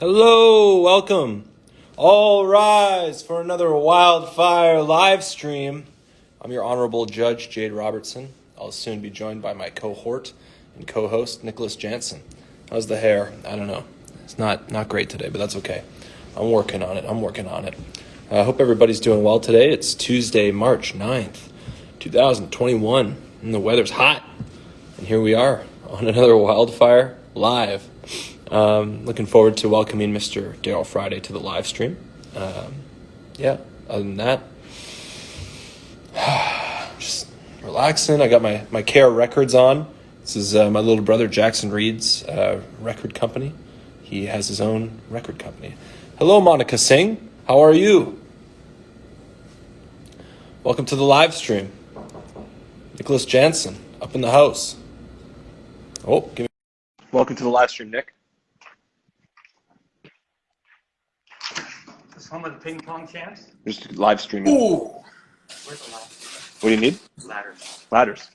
Hello, welcome. All rise for another wildfire live stream. I'm your honorable judge, Jade Robertson. I'll soon be joined by my cohort and co-host, Nicholas Jansen. How's the hair? I don't know. It's not great today, but that's okay. I'm working on it. I hope everybody's doing well today. It's Tuesday, March 9th, 2021, and the weather's hot. And here we are on another wildfire live. Looking forward to welcoming Mr. Darryl Friday to the live stream. Other than that, just relaxing. I got my Care Records on. This is my little brother Jackson Reed's record company. He has his own record company. Hello, Monica Singh. How are you? Welcome to the live stream. Nicholas Jansen, up in the house. Welcome to the live stream, Nick. Some of the ping pong champs? Just live streaming. Ooh! Where's the ladder? What do you need? Ladders.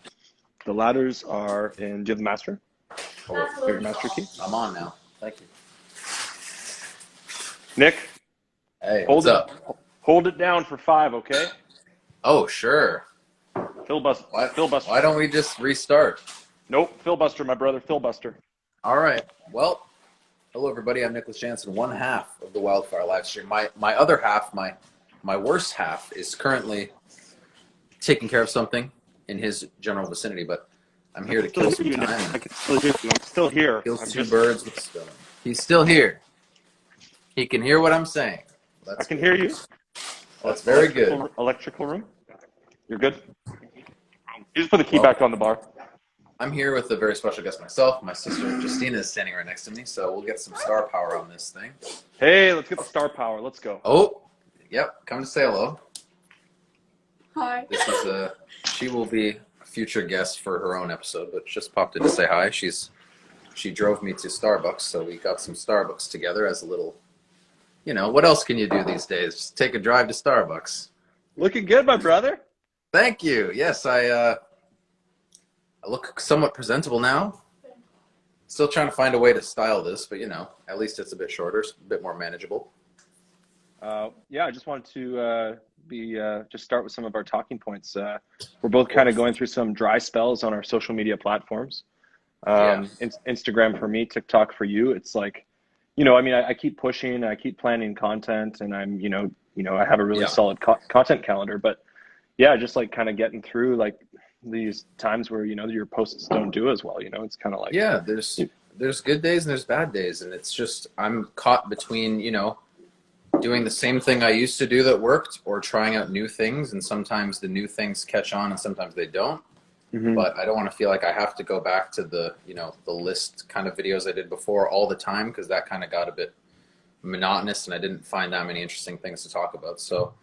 The ladders are in. Do you have the master? Your master key? I'm on now. Thank you. Nick, Hey, what's up? Hold it down for 5, okay? Oh, sure. Filibuster. Why don't we just restart? Nope, filibuster, my brother, filibuster. All right. Well, hello, everybody. I'm Nicholas Jansen, one half of the Wildfire live stream. My other half, my worse half, is currently taking care of something in his general vicinity, but I'm here to kill some time. I can still hear you. I'm still here. Kill two birds with a stone. He's still here. He can hear what I'm saying. I can hear you. That's very good. Electrical room? You're good? You just put the key back on the bar. I'm here with a very special guest myself. My sister Justina is standing right next to me, so we'll get some star power on this thing. Hey, let's get the star power. Let's go. Oh, yep. Come to say hello. Hi. This is she will be a future guest for her own episode, but just popped in to say hi. She drove me to Starbucks, so we got some Starbucks together as a little, what else can you do these days? Just take a drive to Starbucks. Looking good, my brother. Thank you. Yes, I look somewhat presentable now. Still trying to find a way to style this, but at least it's a bit shorter, a bit more manageable. I just wanted to just start with some of our talking points. We're both kind of going through some dry spells on our social media platforms. Instagram for me, TikTok for you. It's like, I keep pushing, I keep planning content, and I'm, I have a really solid content calendar. But yeah, just like kind of getting through like these times where your posts don't do as well. It's kind of like there's good days and there's bad days, and it's just I'm caught between doing the same thing I used to do that worked, or trying out new things, and sometimes the new things catch on and sometimes they don't. Mm-hmm. But I don't want to feel like I have to go back to the the list kind of videos I did before all the time, because that kind of got a bit monotonous and I didn't find that many interesting things to talk about. So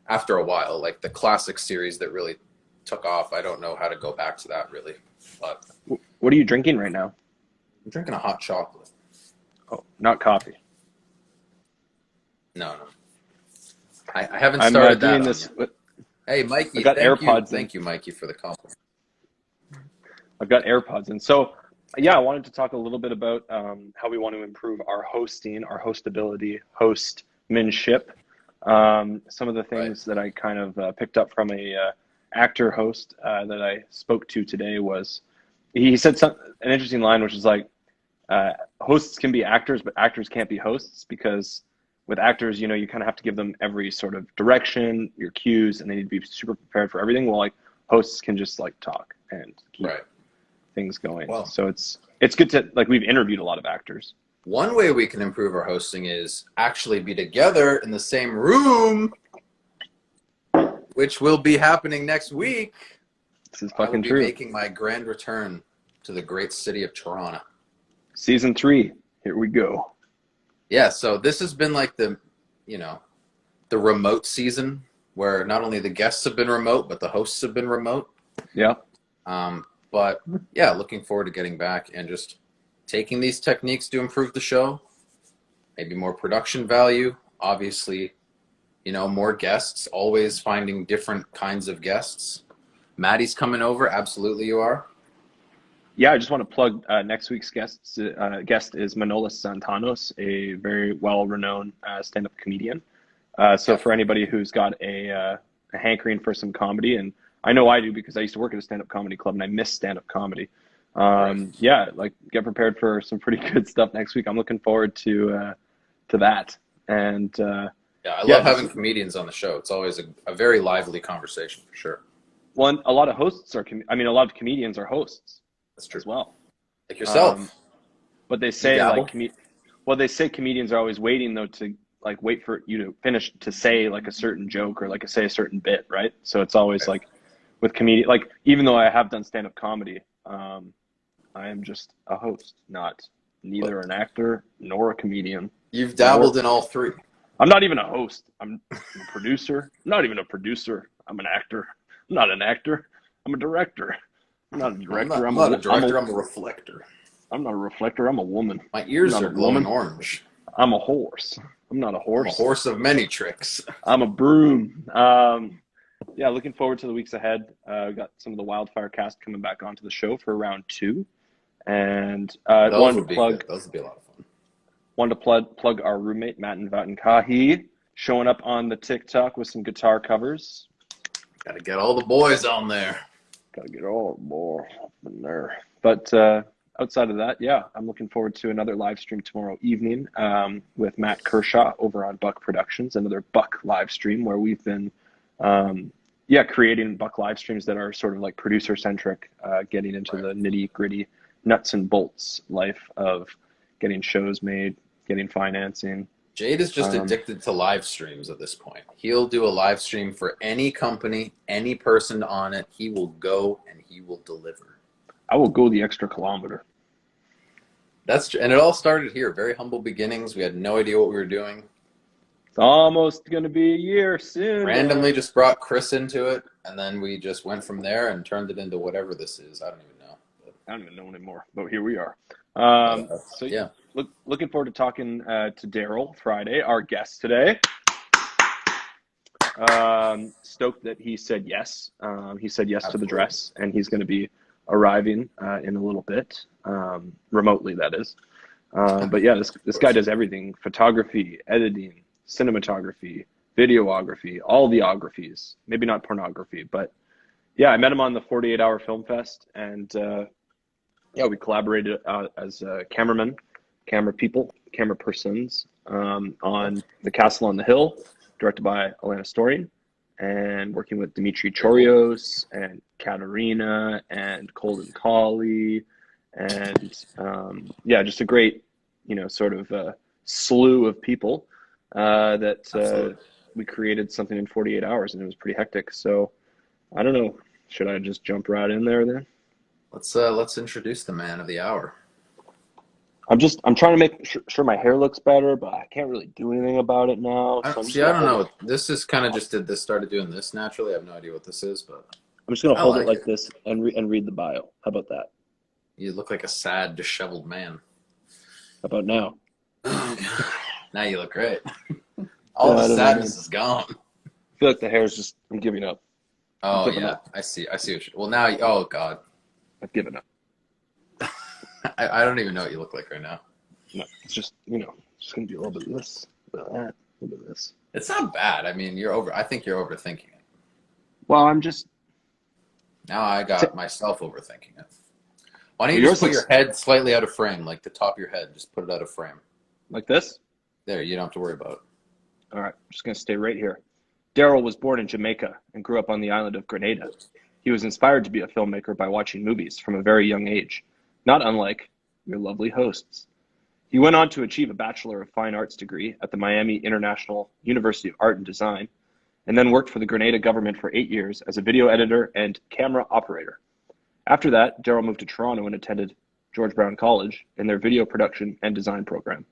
after a while, like the classic series that really took off, I don't know how to go back to that really. But what are you drinking right now? I'm drinking a hot chocolate. Oh, not coffee. No. I haven't started that. Doing this with, hey, Mikey, I got AirPods. Thank you, Mikey, for the compliment. I've got AirPods in. So, yeah, I wanted to talk a little bit about how we want to improve our hosting, our hostability, hostmanship. Some of the things that I kind of picked up from a actor host that I spoke to today was, he said an interesting line, which is like, hosts can be actors, but actors can't be hosts, because with actors, you kind of have to give them every sort of direction, your cues, and they need to be super prepared for everything. Well, like hosts can just like talk and keep things going. Well, so it's good to, like, we've interviewed a lot of actors. One way we can improve our hosting is actually be together in the same room, which will be happening next week. This is fucking true. I will be making my grand return to the great city of Toronto. Season 3, here we go. Yeah, so this has been like the remote season, where not only the guests have been remote, but the hosts have been remote. Yeah. But yeah, looking forward to getting back and just taking these techniques to improve the show. Maybe more production value, obviously, more guests, always finding different kinds of guests. Maddie's coming over, absolutely you are. yeah, I just want to plug next week's guest is Manolis Santanos, a very well-renowned stand-up comedian. So Yeah. for anybody who's got a hankering for some comedy, and I know I do because I used to work at a stand-up comedy club and I miss stand-up comedy. Right. Yeah, like get prepared for some pretty good stuff next week. I'm looking forward to that. And Yeah, I yeah, love having comedians on the show. It's always a very lively conversation for sure. one a lot of hosts are. I mean, a lot of comedians are hosts That's true. as well. Like Um, yourself. but they You say like dabble. well, they say comedians are always waiting though to like wait for you to finish to say like a certain joke or like say a certain bit, right? So it's always Right. like with comedian, like even though I have done stand-up comedy, I am just a host, not But neither an actor nor a comedian. you've Nor dabbled in all three. I'm not even a host. I'm a producer. I'm not even a producer. I'm an actor. I'm not an actor. I'm a director. I'm not a director. I'm not a director. I'm a reflector. I'm not a reflector. I'm a woman. My I'm ears not a are glowing woman. orange. I'm a horse. I'm not a I'm a horse. horse of many tricks. I'm a broom. Yeah, looking forward to the weeks ahead. We got some of the Wildfire cast coming back onto the show for round 2, and Those would be good. Those would be a lot of fun. wanted to plug our roommate Matt and Vatankahi showing up on the TikTok with some guitar covers. Got to get all the boys on there. Gotta get all more up in there. But outside of that, yeah, I'm looking forward to another live stream tomorrow evening with Matt Kershaw over on Buck Productions, another Buck live stream where we've been, creating Buck live streams that are sort of like producer centric, getting into Right. the nitty gritty nuts and bolts life of getting shows made, getting financing. Jade is just addicted to live streams at this point. He'll do a live stream for any company, any person on it. He will go and he will deliver. I will go the extra kilometer. And it all started here. Very humble beginnings. We had no idea what we were doing. It's almost going to be a year soon. Randomly just brought Chris into it, and then we just went from there and turned it into whatever this is. I don't even know. I don't even know anymore, but here we are. So Yeah. looking forward to talking to Darryl Friday, our guest today. Stoked that he said yes. He said yes to the Absolutely. dress, and he's going to be arriving in a little bit, remotely, that is. But yeah, this guy does everything: photography, editing, cinematography, videography, all the ographies. Maybe not pornography, but yeah, I met him on the 48 Hour Film Fest, and yeah, we collaborated as cameramen, camera people, camera persons on The Castle on the Hill, directed by Alana Storian, and working with Dimitri Chorios and Katerina and Colden Colley, and yeah, just a great, sort of slew of people that we created something in 48 hours, and it was pretty hectic. So I don't know, should I just jump right in there then? Let's introduce the man of the hour. I'm trying to make sure my hair looks better, but I can't really do anything about it now. So I don't know. This is kind of just started doing this naturally. I have no idea what this is, but I'm just gonna I hold like it like it. this and read the bio. How about that? you look like a sad, disheveled man. How about now? Now you look great. All Yeah, I the don't know, sadness man. is gone. I feel like the hair's just, I'm giving up. Oh giving yeah, up. I see what you. Well now, oh god, I've given up. I don't even know what you look like right now. No, it's just, just gonna be a little bit of this, a little bit of that, a little bit of this. It's not bad. I mean, I think you're overthinking it. Well, I'm just. Now I got myself overthinking it. Why don't you Yours just put looks- your head slightly out of frame, like the top of your head? Just put it out of frame. Like this? There, you don't have to worry about it. All right, I'm just gonna stay right here. Darryl was born in Jamaica and grew up on the island of Grenada. He was inspired to be a filmmaker by watching movies from a very young age, not unlike your lovely hosts. He went on to achieve a Bachelor of Fine Arts degree at the Miami International University of Art and Design, and then worked for the Grenada government for 8 years as a video editor and camera operator. After that, Darryl moved to Toronto and attended George Brown College in their video production and design program.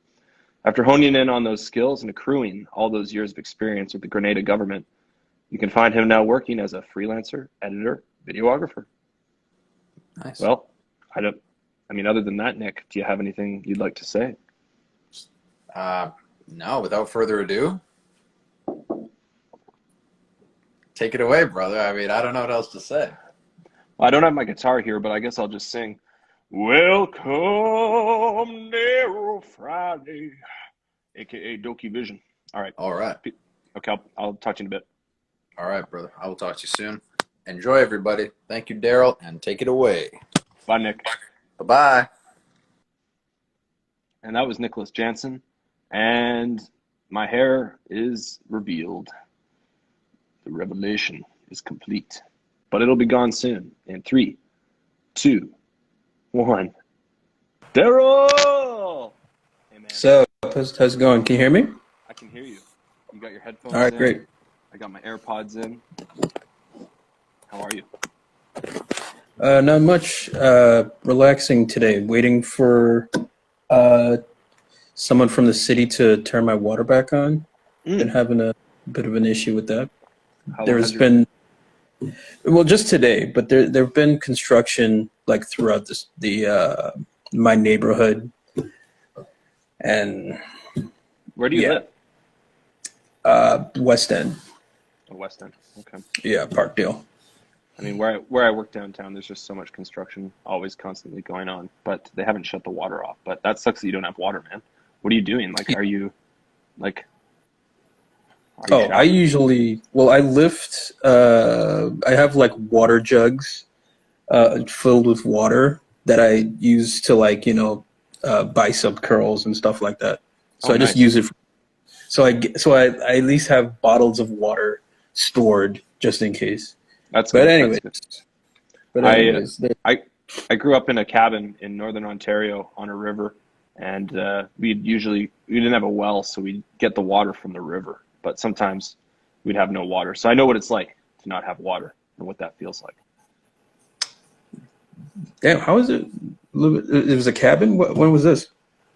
After honing in on those skills and accruing all those years of experience with the Grenada government, you can find him now working as a freelancer, editor, videographer. Nice. Well, other than that, Nick, do you have anything you'd like to say? No, without further ado, take it away, brother. I mean, I don't know what else to say. Well, I don't have my guitar here, but I guess I'll just sing. Welcome, Darryl Friday, aka Doki Vision. All right. All right. Okay, I'll talk to you in a bit. All right, brother. I will talk to you soon. Enjoy, everybody. Thank you, Darryl, and take it away. Bye, Nick. Bye-bye. And that was Nicholas Jansen. And my hair is revealed. The revelation is complete. But it'll be gone soon. In 3, 2, 1. Darryl! Hey, man. So, how's it going? Can you hear me? I can hear you. You got your headphones All right, in. great. I got my AirPods in. How are you? Not much. Relaxing today. Waiting for someone from the city to turn my water back on. Been having a bit of an issue with that. There's been, well, just today, but there've been construction like throughout my neighborhood. And Where do you live? West End. Oh, West End. Okay. Yeah, Parkdale. I mean, where I work downtown, there's just so much construction always constantly going on, but they haven't shut the water off. But that sucks that you don't have water, man. What are you doing? Like, are you Oh, I usually, well, I lift, I have like water jugs filled with water that I use to bicep curls and stuff like that. So I just use it. So I at least have bottles of water stored just in case. That's but good. anyways, I grew up in a cabin in northern Ontario on a river, and we didn't have a well, so we'd get the water from the river. But sometimes we'd have no water, so I know what it's like to not have water and what that feels like. Damn, how is it? It was a cabin. When was this?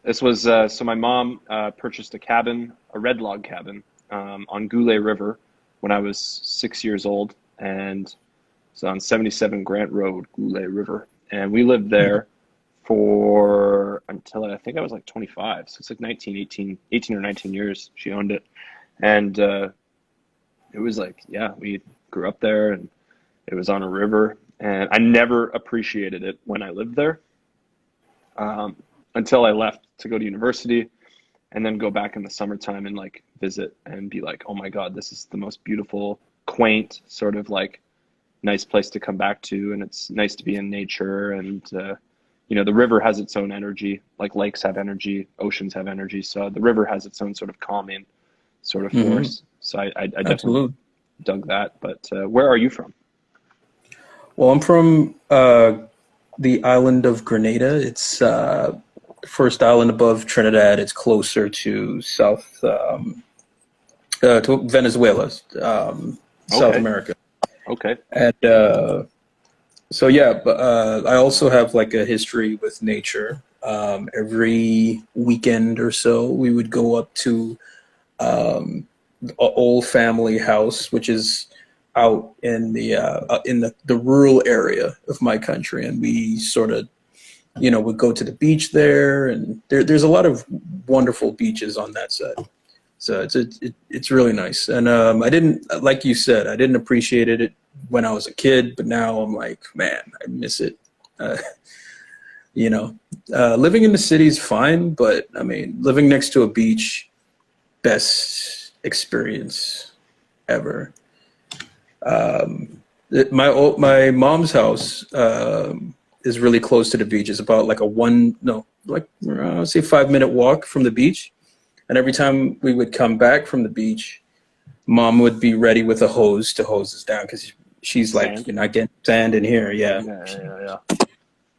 This was so my mom purchased a cabin, a red log cabin, on Goulet River when I was 6 years old, and it's on 77 Grant Road, Goulet River, and we lived there for until I think I was like 25. So it's like 18 or 19 years she owned it, and it was like, yeah, we grew up there, and it was on a river, and I never appreciated it when I lived there. Until I left to go to university, and then go back in the summertime and like visit and be like, oh my God, this is the most beautiful, quaint, sort of like nice place to come back to. And it's nice to be in nature. And, the river has its own energy, like lakes have energy, oceans have energy. So the river has its own sort of calming sort of force. So I definitely dug that. But where are you from? Well, I'm from the island of Grenada. It's first island above Trinidad. It's closer to to Venezuela, South America. Okay. And so yeah, but I also have like a history with nature. Every weekend or so, we would go up to an old family house, which is out in the rural area of my country, and we sort of would go to the beach there, and there's a lot of wonderful beaches on that side. So it's really nice. And I didn't, like you said, I didn't appreciate it when I was a kid, but now I'm like, man, I miss it. Living in the city is fine, but I mean, living next to a beach, best experience ever. My mom's house is really close to the beach. It's about like say 5-minute walk from the beach. And every time we would come back from the beach, Mom would be ready with a hose to hose us down, because she's like, Sand? you're not getting sand in here. Yeah. Yeah.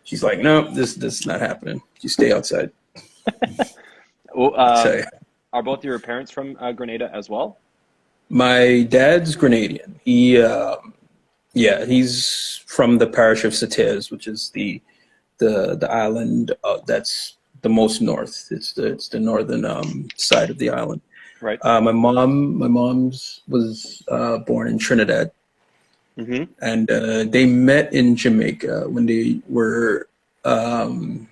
She's like, no, this is not happening. You stay outside. Well, So, are both your parents from Grenada as well? my dad's Grenadian. He's from the parish of Satés, which is the island that's the most north. It's the northern side of the island. Right. My mom's was born in Trinidad, and they met in Jamaica when they were going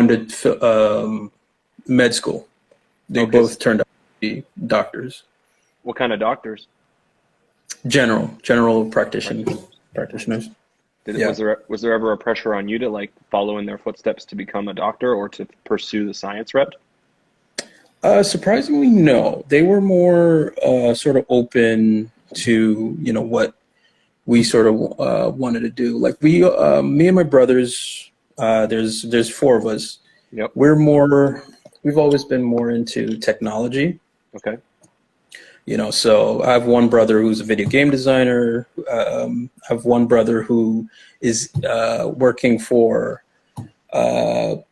to med school. They both turned out to be doctors. What kind of doctors? General practitioners. Yeah. Was there ever a pressure on you to like follow in their footsteps to become a doctor or to pursue the science route? Surprisingly, no. They were more sort of open to, you know, what we sort of wanted to do. Like me and my brothers, there's four of us. Yep. We've always been more into technology. Okay. You know, so I have one brother who's a video game designer. I have one brother who is working for a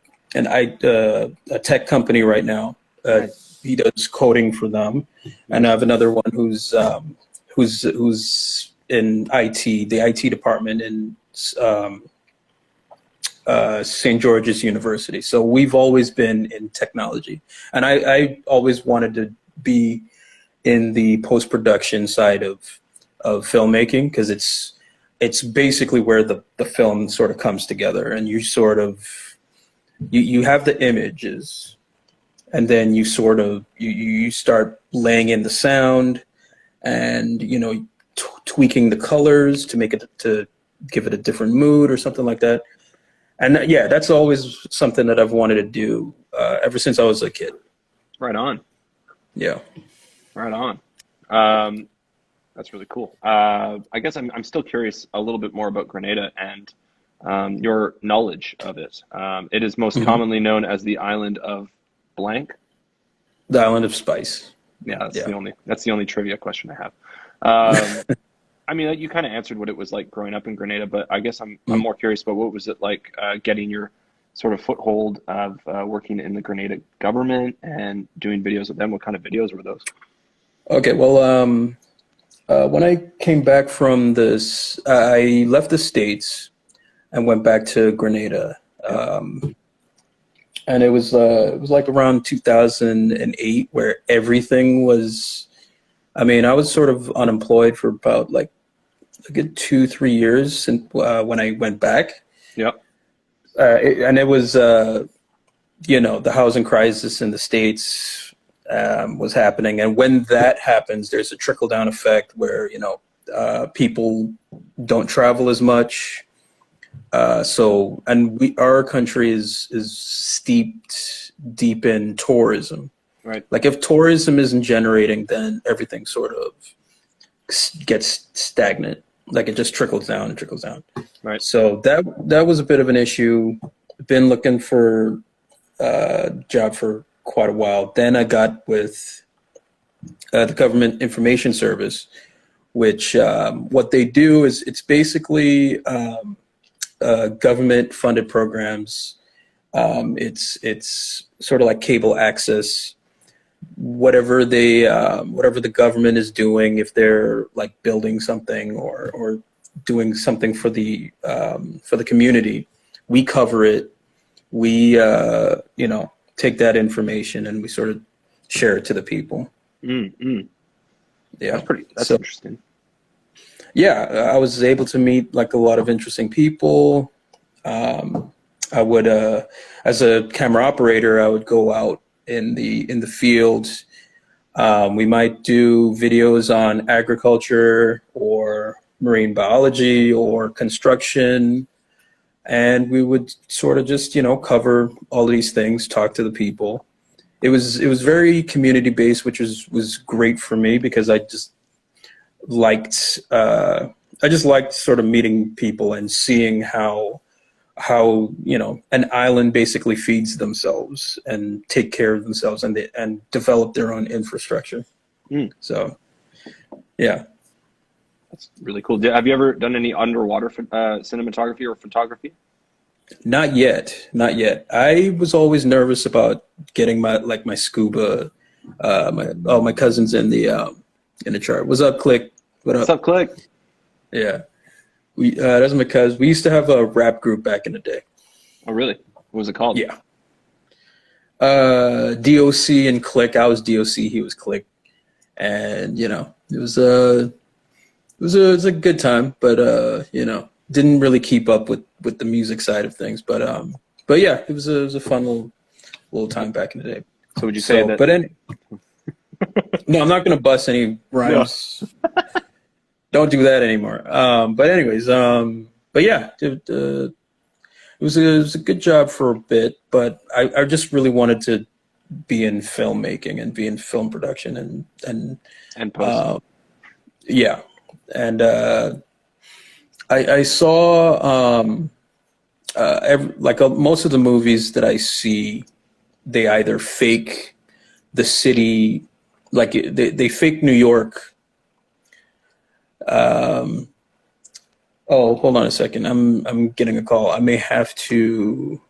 tech company right now. Nice. He does coding for them, and I have another one who's in IT, the IT department in St. George's University. So we've always been in technology, and I always wanted to be in the post-production side of filmmaking, because it's basically where the film sort of comes together, and you sort of you have the images, and then you sort of you start laying in the sound, and you know, tweaking the colors to make it to give it a different mood or something like that. And yeah, that's always something that I've wanted to do ever since I was a kid. Right on. Yeah. Right on. That's really cool. I guess I'm still curious a little bit more about Grenada and your knowledge of it. It is most commonly known as the island of blank. The island of spice. Yeah, that's the only trivia question I have. I mean, you kind of answered what it was like growing up in Grenada, but I guess I'm more curious about what was it like getting your sort of foothold of working in the Grenada government and doing videos with them. What kind of videos were those? Okay, well, when I came back from this, I left the States and went back to Grenada. And it was like around 2008 where everything was, I mean, I was sort of unemployed for about like a good 2-3 years since when I went back. Yep. And it was, you know, the housing crisis in the States was happening. And when that happens, there's a trickle down effect where, you know, people don't travel as much. Our country is steeped deep in tourism. Right. Like if tourism isn't generating, then everything sort of gets stagnant. Like it just trickles down and trickles down. Right. So that was a bit of an issue. Been looking for a job for quite a while. Then I got with the Government Information Service, which what they do is it's basically government funded programs. It's sort of like cable access. Whatever the government is doing, if they're like building something or doing something for the community, we cover it. We you know, take that information and we sort of share it to the people. Yeah, That's interesting. Yeah, I was able to meet like a lot of interesting people. I would, as a camera operator, I would go out in the field. We might do videos on agriculture or marine biology or construction, and we would sort of just, you know, cover all of these things, talk to the people. It was very community based, which was great for me because I just liked sort of meeting people and seeing how you know, an island basically feeds themselves and take care of themselves and develop their own infrastructure. So yeah, that's really cool. Have you ever done any underwater cinematography or photography? Not yet. I was always nervous about getting my scuba. My cousin's in the chart. What's up, Click? What's up, Click? Yeah. That's my cousin. We used to have a rap group back in the day. Oh, really? What was it called? Yeah. DOC and Click. I was DOC. He was Click. And, you know, it was a good time, but, you know, didn't really keep up with the music side of things. But yeah, it was a fun little time back in the day. So would you say that? But no, I'm not going to bust any rhymes. No. Don't do that anymore. But anyways, but yeah, it was a good job for a bit, but I just really wanted to be in filmmaking and be in film production And post. Yeah, and I saw most of the movies that I see, they either fake the city, like they fake New York. Oh, hold on a second. I'm getting a call. I may have to.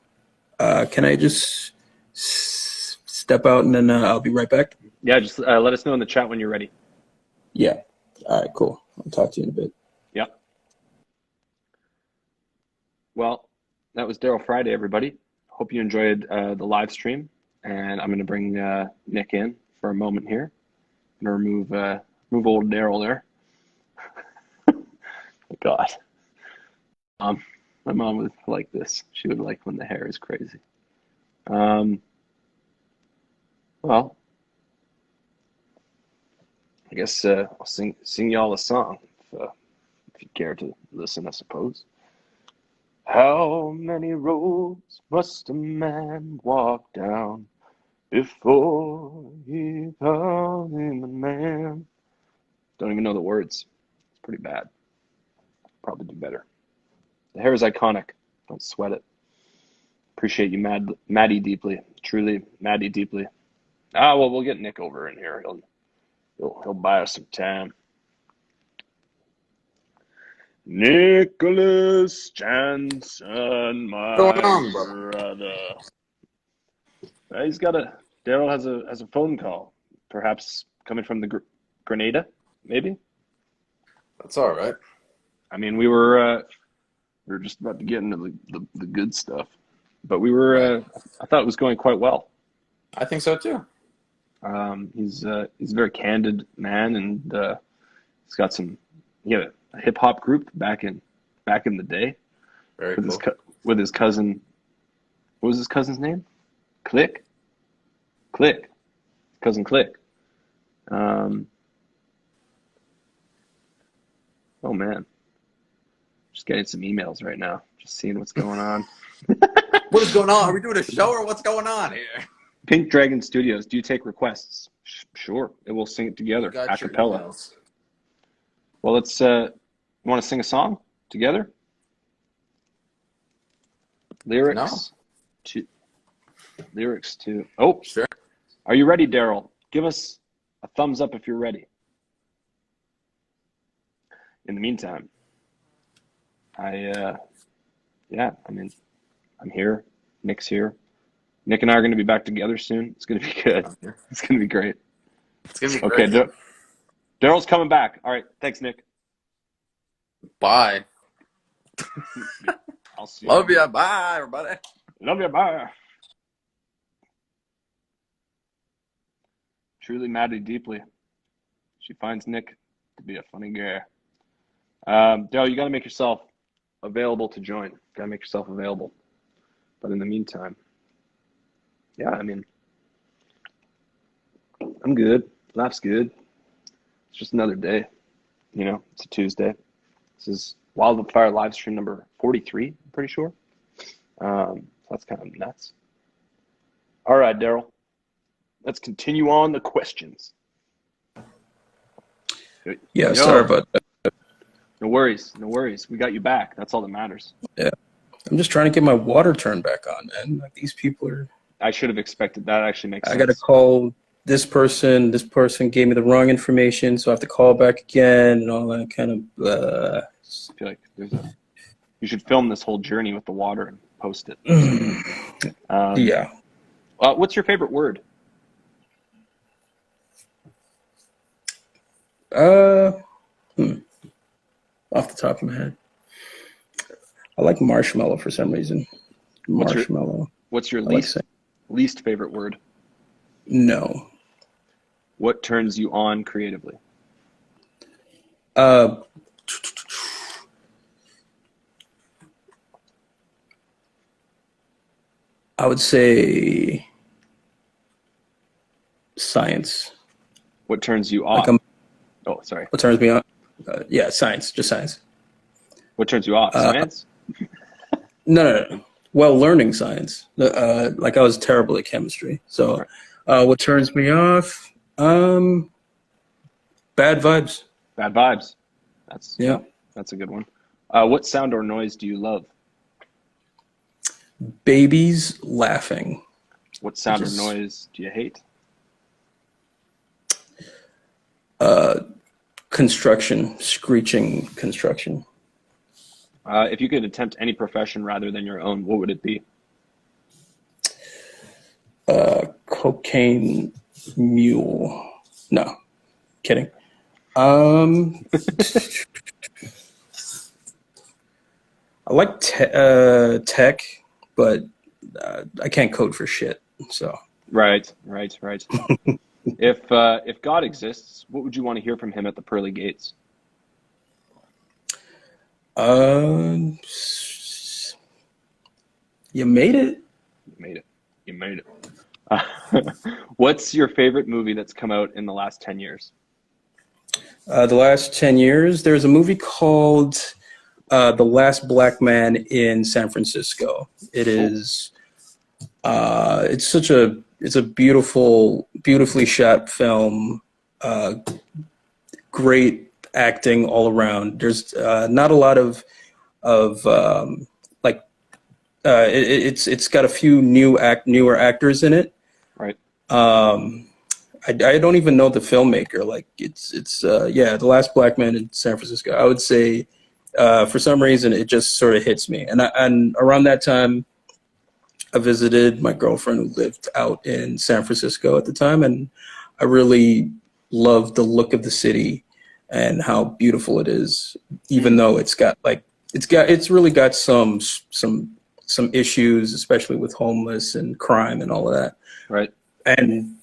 Can I just step out and then I'll be right back? Yeah, just let us know in the chat when you're ready. Yeah. All right. Cool. I'll talk to you in a bit. Yeah. Well, that was Darryl Friday, everybody. Hope you enjoyed the live stream, and I'm going to bring Nick in for a moment here. I'm going to remove old Darryl there. God. My mom would like this. She would like when the hair is crazy. Well, I guess I'll sing y'all a song if you care to listen, I suppose. How many roads must a man walk down before he found him a man? Don't even know the words. It's pretty bad. Probably do better. The hair is iconic. Don't sweat it. Appreciate you, Maddie, deeply. Truly, Maddie, deeply. Well, we'll get Nick over in here. He'll buy us some time. Nicholas Jansen, my What's going on, brother? brother. Darryl has a phone call, perhaps coming from the Grenada, maybe. That's all right. I mean, we were just about to get into the good stuff, but we were. I thought it was going quite well. I think so too. He's a very candid man, and he's got a hip hop group back in the day. Very with cool. with his cousin. What was his cousin's name? Click. Cousin Click. Oh man, just getting some emails right now. Just seeing what's going on. What is going on? Are we doing a show or what's going on here? Pink Dragon Studios. Do you take requests? Sure. It will sing it together a Got your cappella. emails. Well, let's. You want to sing a song together? Lyrics to. Oh, Sure. are you ready, Darryl? Give us a thumbs up if you're ready. In the meantime, I'm here. Nick's here. Nick and I are going to be back together soon. It's going to be good. It's going to be great. It's gonna be Okay, great. Darryl's coming back. All right, thanks, Nick. Bye. I'll see Love you. Bye, everybody. Love you. Bye. Truly, Maddie, deeply. She finds Nick to be a funny guy. Darryl, you got to make yourself available to join. Got to make yourself available. But in the meantime, yeah, I mean, I'm good. Life's good. It's just another day. You know, it's a Tuesday. This is Wildfire live stream number 43, I'm pretty sure. So that's kind of nuts. All right, Darryl. Let's continue on the questions. Yeah, sorry about that. No worries. We got you back. That's all that matters. Yeah, I'm just trying to get my water turned back on, man. Like, these people are. I should have expected that. Actually makes sense. I got to call this person. This person gave me the wrong information, so I have to call back again and all that kind of. I feel like you should film this whole journey with the water and post it. Yeah. What's your favorite word? Off the top of my head, I like marshmallow for some reason. Marshmallow. What's your I least favorite word? No. What turns you on creatively? I would say science. What turns you off? Like oh, sorry. what turns me on? Yeah, science. Just science. What turns you off? Science? No. Well, learning science. Like I was terrible at chemistry. So, what turns me off? Bad vibes. Bad vibes. Yeah. That's a good one. What sound or noise do you love? Babies laughing. What sound or noise do you hate? Construction, screeching construction. If you could attempt any profession rather than your own, what would it be? Cocaine mule. No, kidding. I like tech, but I can't code for shit. So Right. If God exists, what would you want to hear from him at the pearly gates? You made it. You made it. What's your favorite movie that's come out in the last 10 years? The last 10 years, there's a movie called The Last Black Man in San Francisco. It is, it's a beautifully shot film. Great acting all around. There's not a lot of it's got a few newer actors in it. Right. I don't even know the filmmaker. Like it's The Last Black Man in San Francisco. I would say for some reason it just sort of hits me. And around that time, I visited my girlfriend who lived out in San Francisco at the time, and I really loved the look of the city and how beautiful it is. Even though it's really got some issues, especially with homeless and crime and all of that. Right. And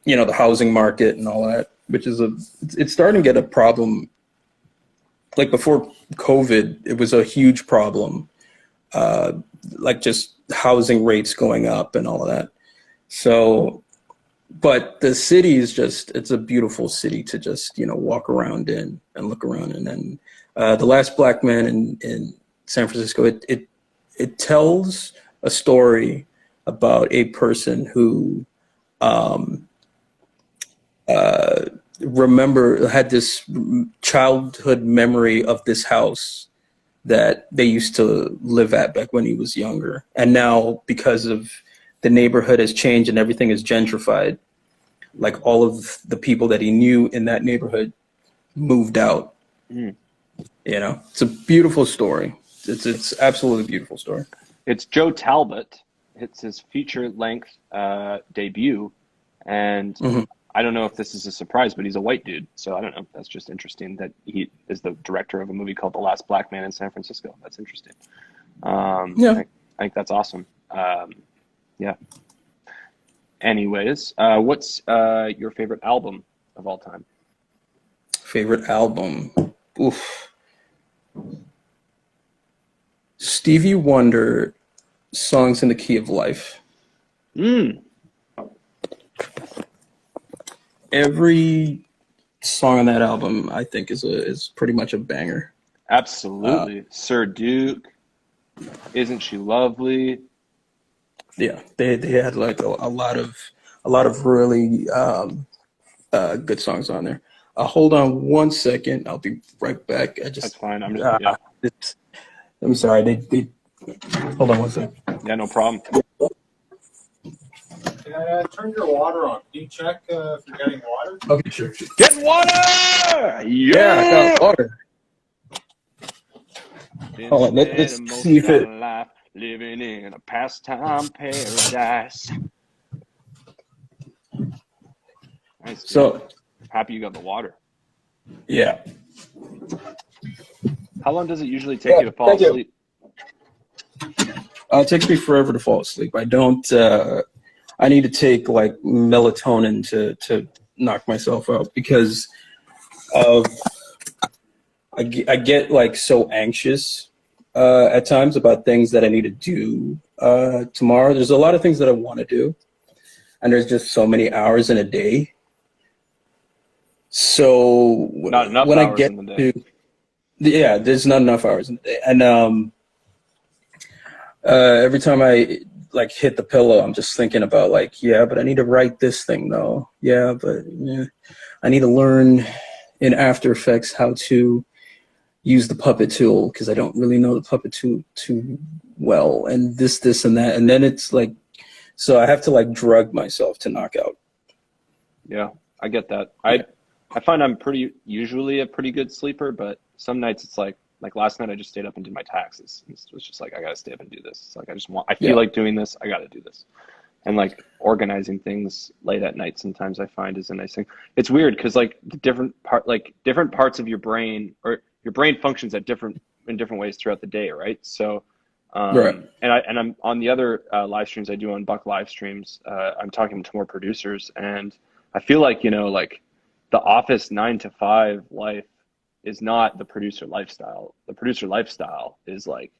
the housing market and all that, which is it's starting to get a problem. Like before COVID, it was a huge problem. Like just housing rates going up and all of that. So, but the city is it's a beautiful city to just, walk around in and look around in. And The Last Black Man in San Francisco, it tells a story about a person who had this childhood memory of this house that they used to live at back when he was younger. And now, because of the neighborhood has changed and everything is gentrified, like all of the people that he knew in that neighborhood moved out. It's a beautiful story. It's absolutely a beautiful story. It's Joe Talbot. It's his feature-length debut, and I don't know if this is a surprise, but he's a white dude, so I don't know. That's just interesting that he is the director of a movie called The Last Black Man in San Francisco. That's interesting. I think that's awesome. Yeah. Anyways, what's your favorite album of all time? Favorite album? Oof. Stevie Wonder, Songs in the Key of Life. Every song on that album, I think, is pretty much a banger. Absolutely. Sir Duke, Isn't She Lovely? Yeah, they had like a lot of really good songs on there. Hold on one second, I'll be right back. That's fine. I'm sorry. They hold on one second. Yeah, no problem. Turn your water on. Can you check if you're getting water? Okay, sure. Get water! Yeah, I got water. Hold on, let's see if it. Life, living in a pastime paradise. Nice, So, happy you got the water. yeah. How long does it usually take you to fall asleep? It takes me forever to fall asleep. I don't. I need to take like melatonin to knock myself out because of I get like so anxious at times about things that I need to do tomorrow. There's a lot of things that I want to do, and there's just so many hours in a day. So Not enough when hours I get in the day. Yeah, there's not enough hours in the day. And every time I like hit the pillow, I'm just thinking about like, yeah, but I need to write this thing though. Yeah, but I need to learn in After Effects how to use the puppet tool because I don't really know the puppet tool too well, and this and that. And then it's like, so I have to like drug myself to knock out. Yeah, I get that. Yeah. I find I'm usually a pretty good sleeper, but some nights it's like last night I just stayed up and did my taxes. It was just like I gotta stay up and do this. It's like I feel like doing this. I gotta do this. And like organizing things late at night sometimes I find is a nice thing. It's weird because like different parts of your brain or your brain functions in different ways throughout the day, right? So Right. and I'm on the other live streams I do on Buck live streams. I'm talking to more producers, and I feel like like the office 9 to 5 life is not the producer lifestyle. The producer lifestyle is like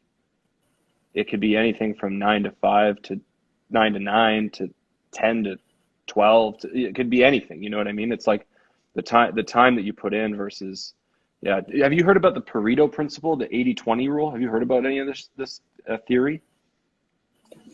it could be anything from 9 to 5 to 9 to 9 to 10 to 12. It could be anything. You know what I mean? It's like the time that you put in versus. Yeah. Have you heard about the Pareto principle, the 80-20 rule? Have you heard about any of this theory?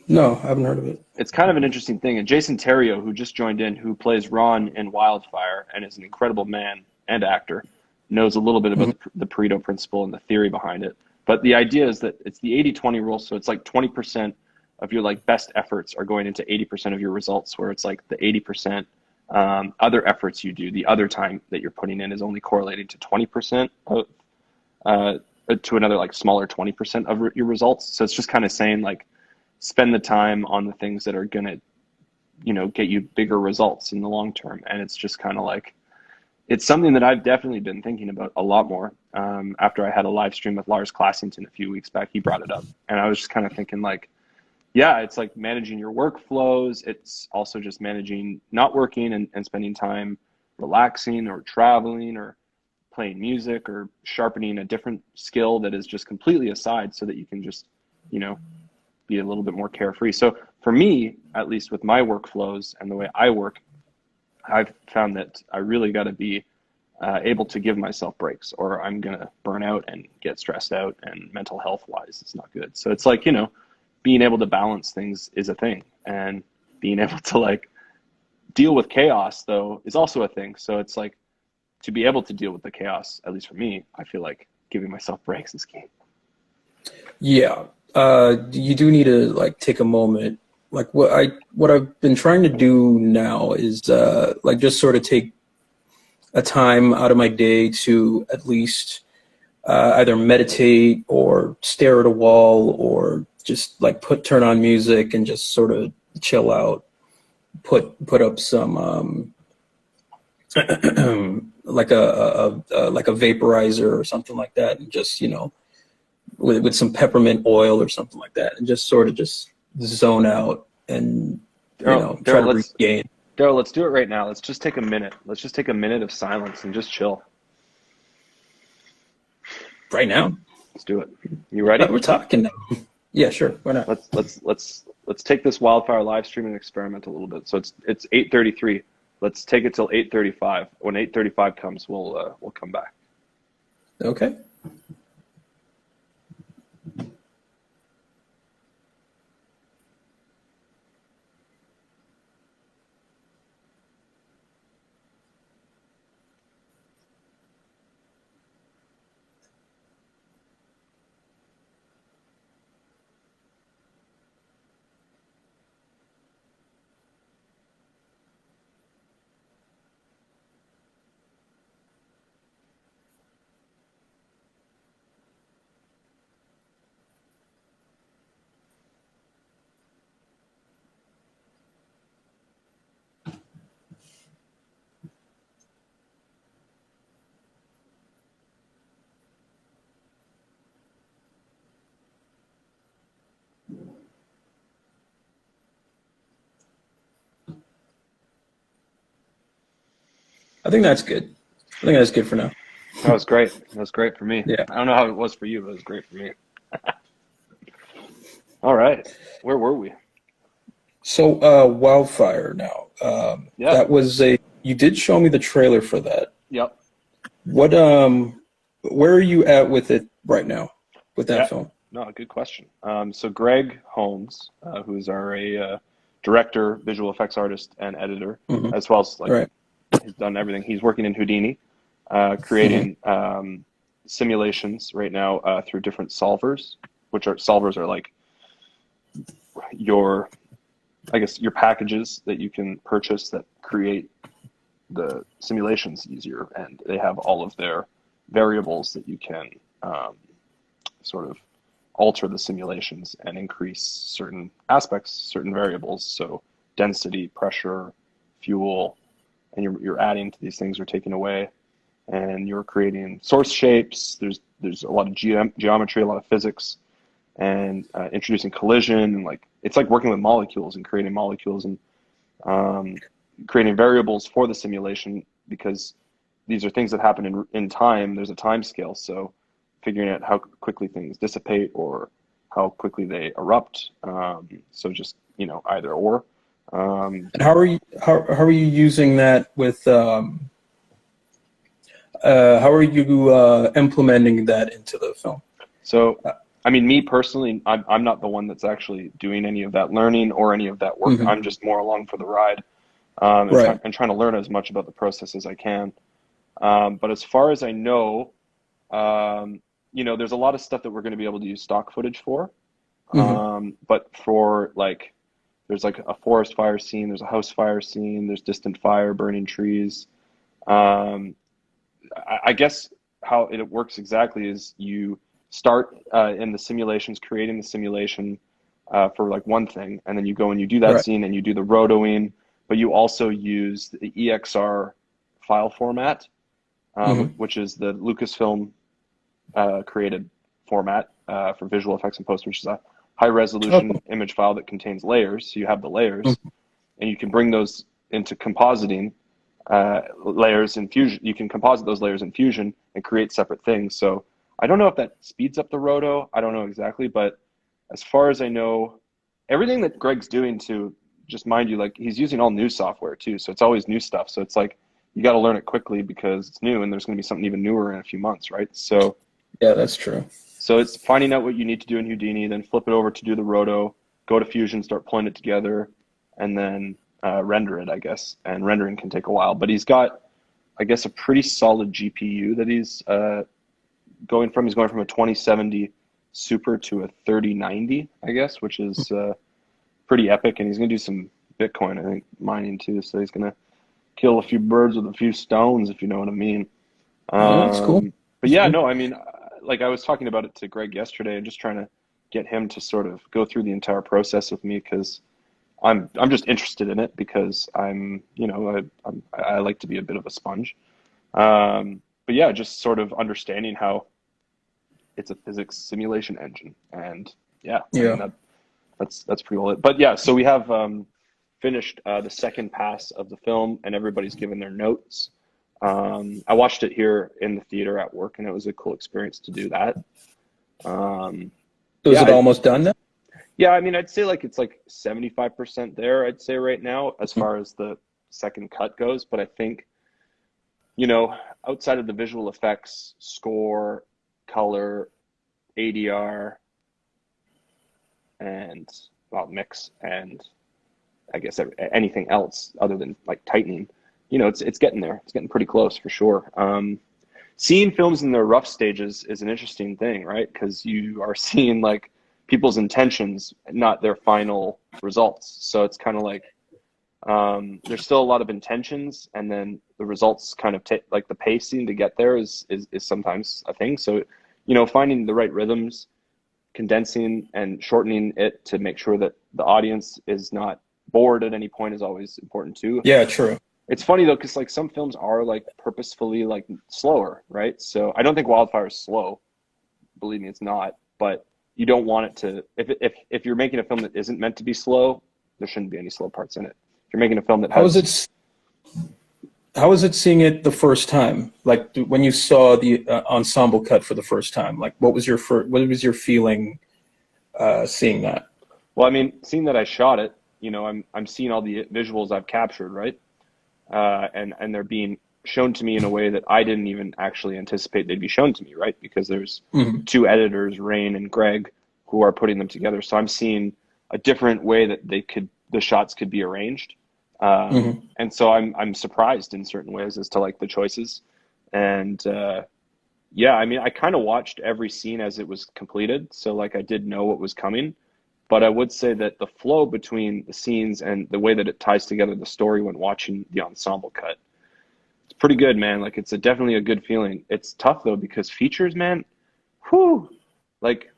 No, I haven't heard of it. It's kind of an interesting thing. And Jason Terrio, who just joined in, who plays Ron in Wildfire and is an incredible man and actor, knows a little bit about the Pareto principle and the theory behind it. But the idea is that it's the 80-20 rule. So it's like 20% of your like best efforts are going into 80% of your results, where it's like the 80% other efforts you do, the other time that you're putting in is only correlating to 20% of to another like smaller 20% of your results. So it's just kind of saying like spend the time on the things that are gonna get you bigger results in the long term. And it's just kind of like it's something that I've definitely been thinking about a lot more. After I had a live stream with Lars Classington a few weeks back, he brought it up, and I was just kind of thinking like, yeah, it's like managing your workflows. It's also just managing not working and spending time relaxing or traveling or playing music or sharpening a different skill that is just completely aside so that you can just, be a little bit more carefree. So for me, at least with my workflows and the way I work, I've found that I really got to be able to give myself breaks, or I'm going to burn out and get stressed out, and mental health wise, it's not good. So it's like, being able to balance things is a thing, and being able to like deal with chaos though is also a thing. So it's like to be able to deal with the chaos, at least for me, I feel like giving myself breaks is key. Yeah. You do need to like take a moment. Like what I've been trying to do now is like just sort of take a time out of my day to at least either meditate or stare at a wall or just like turn on music and just sort of chill out, put up some like a vaporizer or something like that, and just with some peppermint oil or something like that, and just sort of just zone out and try to regain. Darryl, let's do it right now. Let's just take a minute. Let's just take a minute of silence and just chill. Right now? Let's do it. You ready? We're talking now. Yeah, sure. Why not? Let's take this Wildfire live stream and experiment a little bit. So it's 8:33. Let's take it till 8:35. When 8:35 comes, we'll come back. Okay. I think that's good. I think that's good for now. That was great. That was great for me. Yeah. I don't know how it was for you, but it was great for me. All right. Where were we? So Wildfire now. Yeah. That was you did show me the trailer for that. Yep. What where are you at with it right now, with that Yeah. film? No, good question. So Greg Holmes, who's our director, visual effects artist, and editor, Hmm. as well as like Right. he's done everything. He's working in Houdini, Hmm. creating simulations right now through different solvers, which are solvers are like your, I guess, your packages that you can purchase that create the simulations easier, and they have all of their variables that you can sort of alter the simulations and increase certain aspects, certain variables. So density, pressure, fuel, and you're adding to these things or taking away, and you're creating source shapes. There's a lot of geometry, a lot of physics, and introducing collision, and like it's like working with molecules and creating molecules and um, creating variables for the simulation, because these are things that happen in time. There's a time scale, so figuring out how quickly things dissipate or how quickly they erupt. So just either or. And how are you using that with how are you implementing that into the film? So I mean, me personally, I'm not the one that's actually doing any of that learning or any of that work. Hmm. I'm just more along for the ride, Right. and trying to learn as much about the process as I can. But as far as I know, there's a lot of stuff that we're going to be able to use stock footage for. Hmm. But for like, there's like a forest fire scene, there's a house fire scene, there's distant fire, burning trees. Um, I guess how it works exactly is you start in the simulations, creating the simulation for like one thing, and then you go and you do that Right. scene and you do the rotoing, but you also use the EXR file format, Hmm. which is the Lucasfilm created format for visual effects and post, which is a high resolution Oh. image file that contains layers. So you have the layers, Mhm. and you can bring those into compositing layers in Fusion. You can composite those layers in Fusion and create separate things. So I don't know if that speeds up the roto. I don't know exactly, but as far as I know, everything that Greg's doing, to just mind you, like he's using all new software too. So it's always new stuff. So it's like you got to learn it quickly because it's new, and there's going to be something even newer in a few months, right? Yeah, that's true. So it's finding out what you need to do in Houdini, then flip it over to do the roto, go to Fusion, start pulling it together, and then render it, I guess. And rendering can take a while. But he's got, I guess, a pretty solid GPU that he's going from. He's going from a 2070 Super to a 3090, I guess, which is pretty epic. And he's going to do some Bitcoin, I think, mining too. So he's going to kill a few birds with a few stones, if you know what I mean. Oh, that's cool. But That's yeah, cool. no, I mean, like I was talking about it to Greg yesterday, and just trying to get him to sort of go through the entire process with me, because I'm just interested in it, because I like to be a bit of a sponge. But yeah, just sort of understanding how it's a physics simulation engine, and yeah, I mean Yeah. that's pretty well it. But yeah, so we have finished the second pass of the film, and everybody's given their notes. I watched it here in the theater at work, and it was a cool experience to do that. Um, So is yeah, it almost done now? yeah. I mean, I'd say like it's like 75% there. I'd say right now, as far as the second cut goes. But I think, outside of the visual effects, score, color, ADR, and well, mix, and I guess anything else other than like tightening, it's getting there. It's getting pretty close for sure. Seeing films in their rough stages is an interesting thing, right? Because you are seeing like people's intentions, not their final results. So it's kind of like there's still a lot of intentions, and then the results kind of take, like the pacing to get there is sometimes a thing. So finding the right rhythms, condensing and shortening it to make sure that the audience is not bored at any point is always important too. Yeah, true. It's funny though, because like some films are like purposefully like slower, right? So I don't think Wildfire is slow. Believe me, it's not. But you don't want it to. If you're making a film that isn't meant to be slow, there shouldn't be any slow parts in it. If you're making a film that How is has, it? How was it seeing it the first time? Like when you saw the ensemble cut for the first time, like what was your feeling seeing that? well, I mean, seeing that I shot it, I'm seeing all the visuals I've captured, right? And they're being shown to me in a way that I didn't even actually anticipate they'd be shown to me, right? Because there's Mhm. two editors, Rain and Greg, who are putting them together. So I'm seeing a different way that the shots could be arranged. Mhm. And so I'm surprised in certain ways as to like the choices. And yeah, I mean, I kind of watched every scene as it was completed. So like I did know what was coming. But I would say that the flow between the scenes and the way that it ties together the story when watching the ensemble cut, it's pretty good, man. Like it's definitely a good feeling. It's tough though because features, man, whew, like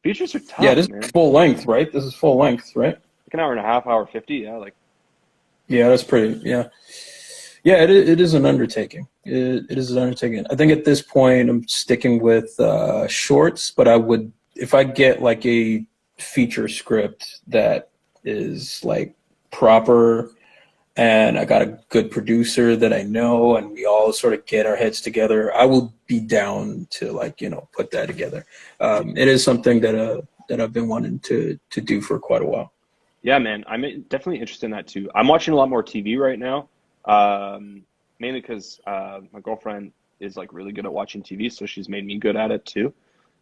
features are Yeah, tough, this man. is full length, right? This is full length, right? Like an hour and a half, hour 50, yeah. Like Yeah, that's pretty. Yeah, yeah. It is an undertaking. It is an undertaking. I think at this point I'm sticking with shorts, but I would, if I get like a feature script that is like proper, and I got a good producer that I know, and we all sort of get our heads together, I will be down to like, put that together. It is something that I've been wanting to do for quite a while. yeah, man, I'm definitely interested in that too. I'm watching a lot more TV right now, mainly because my girlfriend is like really good at watching TV, so she's made me good at it too.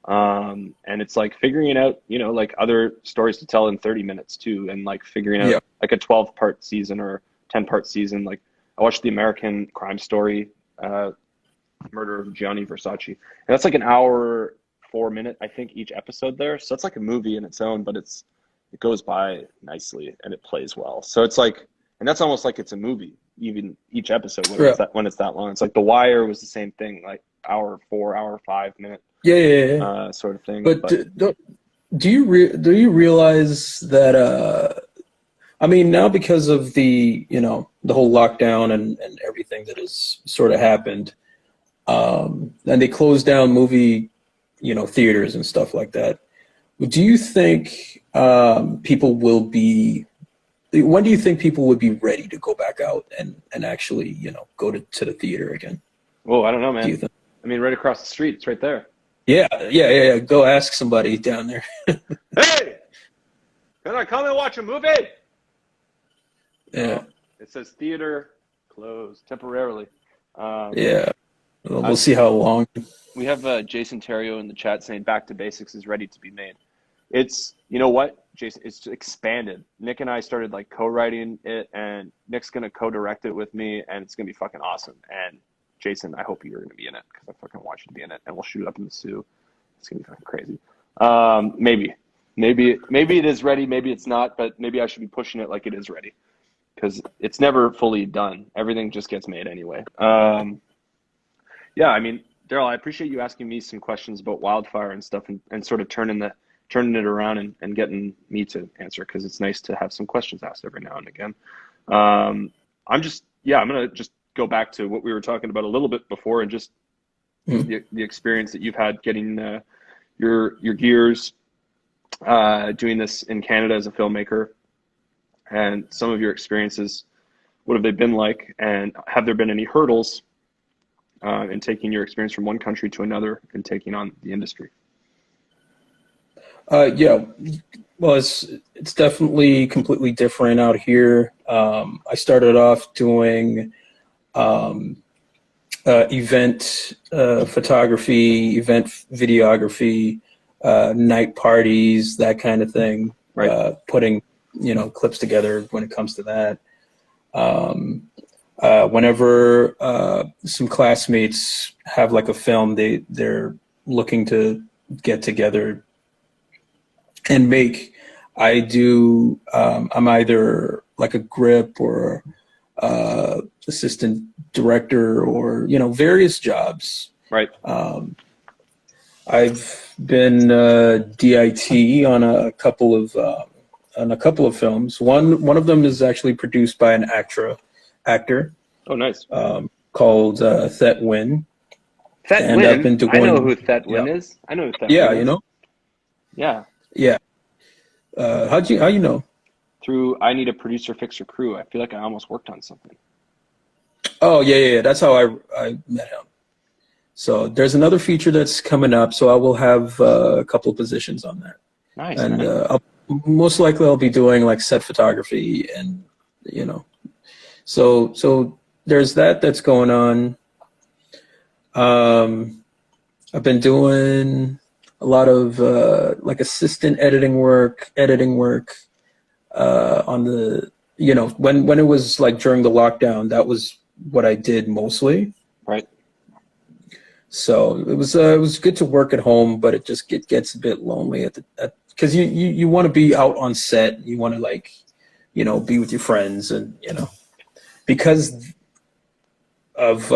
And it's like figuring out, like other stories to tell in 30 minutes too, and like figuring Yeah. out like a 12-part season or 10-part season. Like I watched the American Crime Story, Murder of Gianni Versace, and that's like an hour 4 minute, I think, each episode there. So it's like a movie in its own, but it goes by nicely and it plays well. So it's like, and that's almost like it's a movie, even each episode when it's that long. It's like The Wire was the same thing, like hour 4, hour 5 minute Yeah. sort of thing. But do you realize that? I mean, now because of the the whole lockdown and everything that has sort of happened, and they closed down movie theaters and stuff like that. Do you think people will be? When do you think people would be ready to go back out and actually go to the theater again? Oh, I don't know, man. Do you think? I mean, right across the street, it's right there. Yeah. Go ask somebody down there. Hey, can I come and watch a movie? Yeah. It says theater closed temporarily. Yeah. Well, we'll see how long. We have Jason Terrio in the chat saying Back to Basics is ready to be made. It's, you know what, Jason, it's expanded. Nick and I started like co-writing it, and Nick's going to co-direct it with me, and it's going to be fucking awesome. And Jason, I hope you're going to be in it because I fucking want you to be in it, and we'll shoot it up in the Sioux. It's going to be fucking crazy. Maybe it is ready, maybe it's not, but maybe I should be pushing it like it is ready because it's never fully done. Everything just gets made anyway. Yeah, I mean, Darryl, I appreciate you asking me some questions about wildfire and stuff, and sort of turning it around and getting me to answer, because it's nice to have some questions asked every now and again. I'm gonna just go back to what we were talking about a little bit before, and just the experience that you've had getting your gears doing this in Canada as a filmmaker, and some of your experiences. What have they been like, and have there been any hurdles in taking your experience from one country to another and taking on the industry? Yeah, well, it's definitely completely different out here. I started off doing event photography, event videography, night parties, that kind of thing. Right. Putting clips together when it comes to that. Whenever some classmates have like a film they're looking to get together and make, I'm either like a grip or assistant director or various jobs. Right. I've been DIT on a couple of films. One of them is actually produced by an actor. Oh, nice. Called Thet Win. Thet And Win? I've been doing, I know who Thet Win is. I know who Thet Win is. you know? Yeah. Yeah. How you know? Through I Need a Producer Fixer Crew. I feel like I almost worked on something. Oh, yeah. That's how I met him. So there's another feature that's coming up, so I will have a couple of positions on that. Nice. And most likely I'll be doing like set photography and, so there's that's going on. I've been doing a lot of like assistant editing work on the, when it was like during the lockdown, that was what I did mostly. Right. So it was good to work at home, but it just gets a bit lonely because you want to be out on set. You want to be with your friends, and because of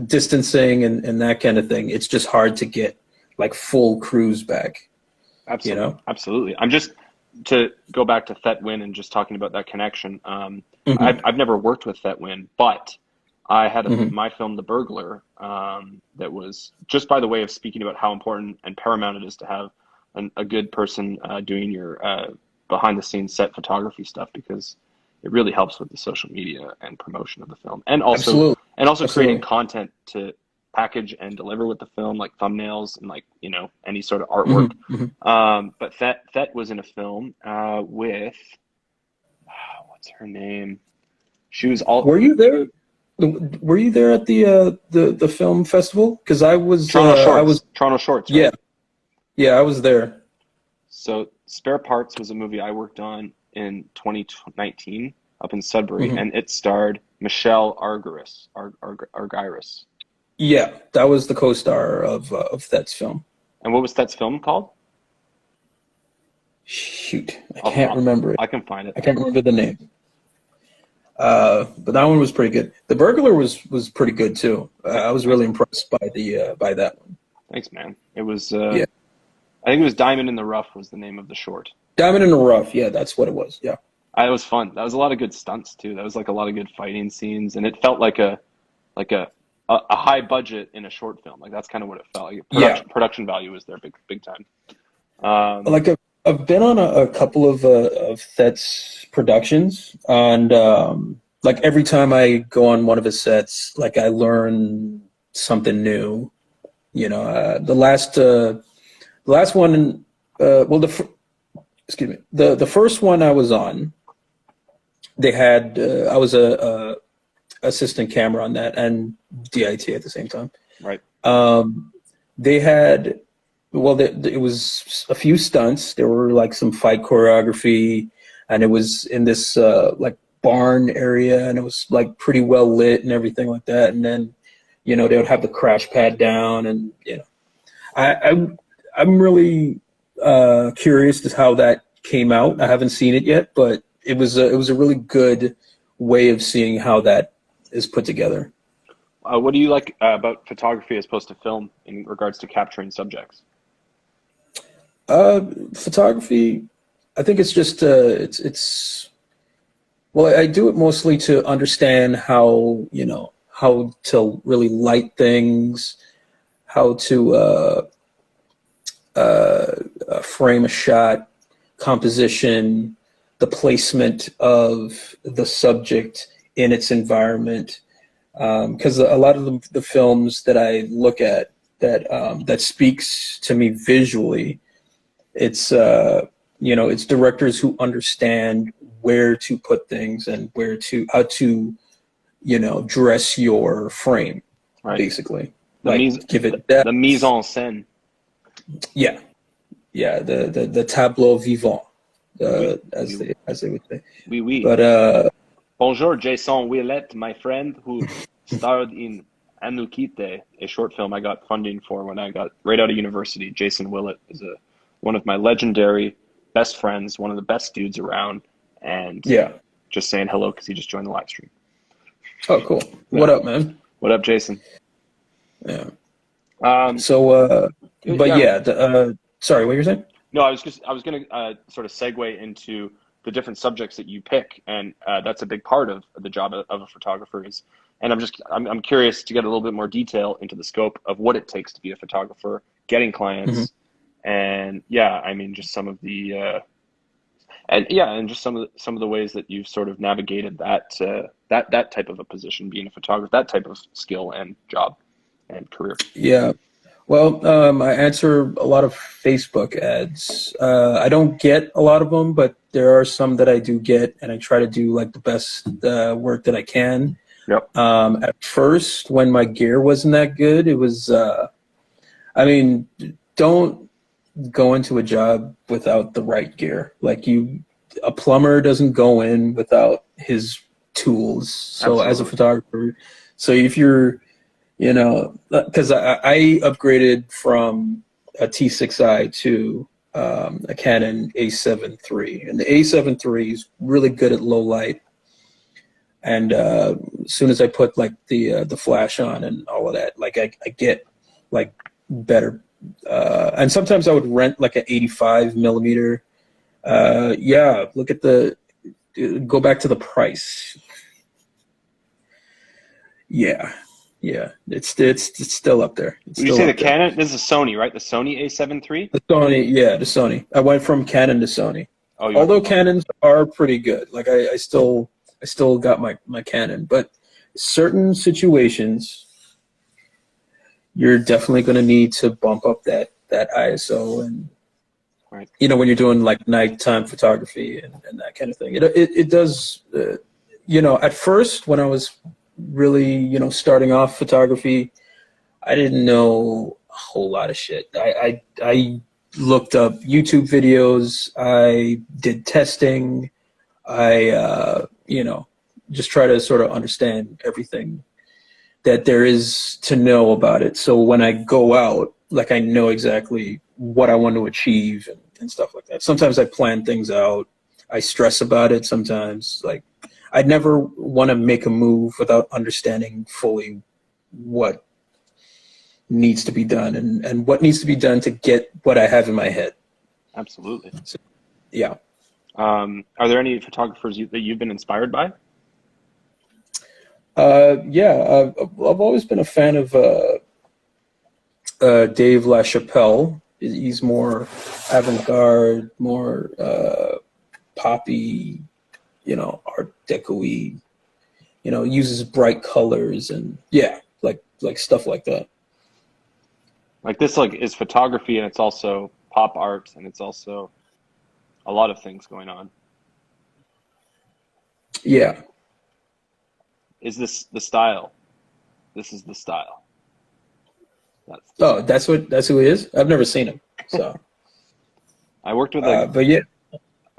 distancing and that kind of thing, it's just hard to get like full crews back. Absolutely. Absolutely. I'm just to go back to Thetwin and just talking about that connection. I've never worked with Thetwin, but I had my film, The Burglar, that was just by the way of speaking about how important and paramount it is to have a good person doing your behind the scenes set photography stuff, because it really helps with the social media and promotion of the film, and also creating content to package and deliver with the film, like thumbnails and any sort of artwork. But Thet was in a film with what's her name? She was all. Were you there? Were you there at the film festival? Because I was. Toronto Shorts. Right? Yeah, I was there. So Spare Parts was a movie I worked on in 2019 up in Sudbury, and it starred Michelle Argyris. Yeah, that was the co-star of Thet's film. And what was Thet's film called? Shoot, I can't remember it. I can find it. I can't remember the name. But that one was pretty good. The Burglar was pretty good too. I was really impressed by that one. Thanks, man. It was. I think it was Diamond in the Rough was the name of the short. Diamond in the Rough, yeah, that's what it was. Yeah. It was fun. That was a lot of good stunts too. That was like a lot of good fighting scenes, and it felt like a high budget in a short film. Like that's kind of what it felt like. Production value was there big time. I've been on a couple of Thet's productions, and like every time I go on one of his sets, like I learn something new. The last one, excuse me, the first one I was on, they had I was a assistant camera on that and DIT at the same time. Right. They had. Well, it was a few stunts. There were like some fight choreography, and it was in this like barn area, and it was like pretty well lit and everything like that. And then, they would have the crash pad down, and I'm really curious as how that came out. I haven't seen it yet, but it was a really good way of seeing how that is put together. What do you like about photography as opposed to film in regards to capturing subjects? Photography, I think it's just well, I do it mostly to understand how to really light things, how to frame a shot, composition, the placement of the subject in its environment, because a lot of the films that I look at that speaks to me visually, it's it's directors who understand where to put things and how to dress your frame, right. Basically give it depth. The mise en scène. Yeah, the tableau vivant, as they would say. Oui, oui. But bonjour, Jason Willett, my friend, who starred in Anukite, a short film I got funding for when I got right out of university. Jason Willett is one of my legendary best friends, one of the best dudes around, and just saying hello because he just joined the live stream. Oh, cool. Yeah. What up, man? What up, Jason? Yeah. Sorry, what you're saying? No, I was going to sort of segue into the different subjects that you pick, and that's a big part of the job of a photographer is. And I'm curious to get a little bit more detail into the scope of what it takes to be a photographer, getting clients, and just some of the and just some of the ways that you've sort of navigated that type of a position, being a photographer, that type of skill and job and career. Yeah. Well, I answer a lot of Facebook ads. I don't get a lot of them, but there are some that I do get, and I try to do like the best work that I can. Yep. At first, when my gear wasn't that good, it was. I mean, don't go into a job without the right gear. Like a plumber doesn't go in without his tools. So as a Absolutely. photographer, so if you're, because I upgraded from a T6i to a Canon A7 III, and the A7 III is really good at low light. And as soon as I put like the flash on and all of that, like I get like better. And sometimes I would rent like an 85 millimeter. Look at go back to the price. Yeah, it's still up there. It's Would you still say the up there. Canon? This is Sony, right? The Sony A7 III? The Sony. I went from Canon to Sony. Oh, you Although went from- Canons are pretty good. Like I still got my Canon, but certain situations you're definitely going to need to bump up that ISO, and Right. when you're doing like nighttime photography and that kind of thing. It does. At first when I was really starting off photography, I didn't know a whole lot of shit. I looked up YouTube videos. I did testing. I just try to sort of understand everything that there is to know about it. So when I go out, like I know exactly what I want to achieve and stuff like that. Sometimes I plan things out. I stress about it sometimes. Like I'd never want to make a move without understanding fully what needs to be done and what needs to be done to get what I have in my head. Absolutely. Yeah. Are there any photographers that you've been inspired by? I've always been a fan of Dave LaChapelle. He's more avant-garde, more poppy, Art Deco-y, uses bright colors and like stuff like that. Like this, like is photography, and it's also pop art, and it's also a lot of things going on. Yeah. Is this the style? This is the style. That's who he is. I've never seen him. So I worked with but yeah.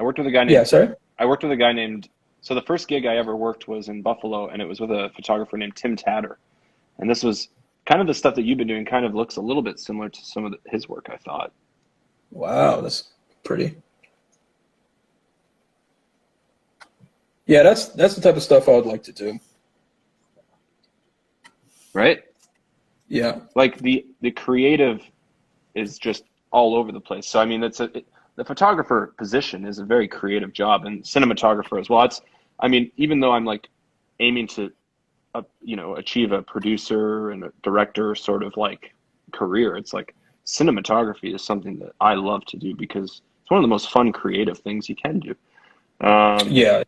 I worked with a guy named. Yeah. Sorry. I worked with a guy named. So the first gig I ever worked was in Buffalo, and it was with a photographer named Tim Tatter, and this was kind of the stuff that you've been doing. Kind of looks a little bit similar to some of his work, I thought. Wow, that's pretty. Yeah, that's the type of stuff I would like to do. Right? Yeah. Like the creative is just all over the place. So I mean, the photographer position is a very creative job, and cinematographer as well. Even though I'm like aiming to, achieve a producer and a director sort of like career, it's like cinematography is something that I love to do because it's one of the most fun creative things you can do. Yeah.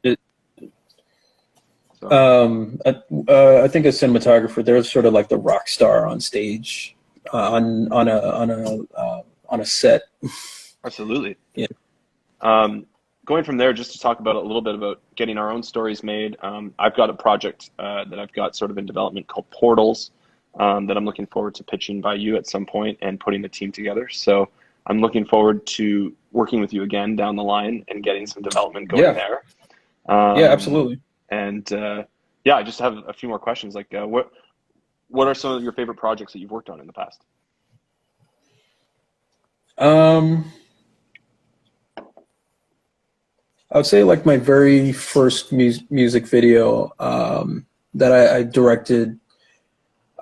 So. I think a cinematographer, they're sort of like the rock star on stage, on a set. Absolutely. Yeah. Going from there, just to talk about a little bit about getting our own stories made. I've got a project that I've got sort of in development called Portals that I'm looking forward to pitching by you at some point and putting the team together. So I'm looking forward to working with you again down the line and getting some development going there. Yeah, absolutely. And I just have a few more questions. Like, what are some of your favorite projects that you've worked on in the past? I would say like my very first music video that I directed.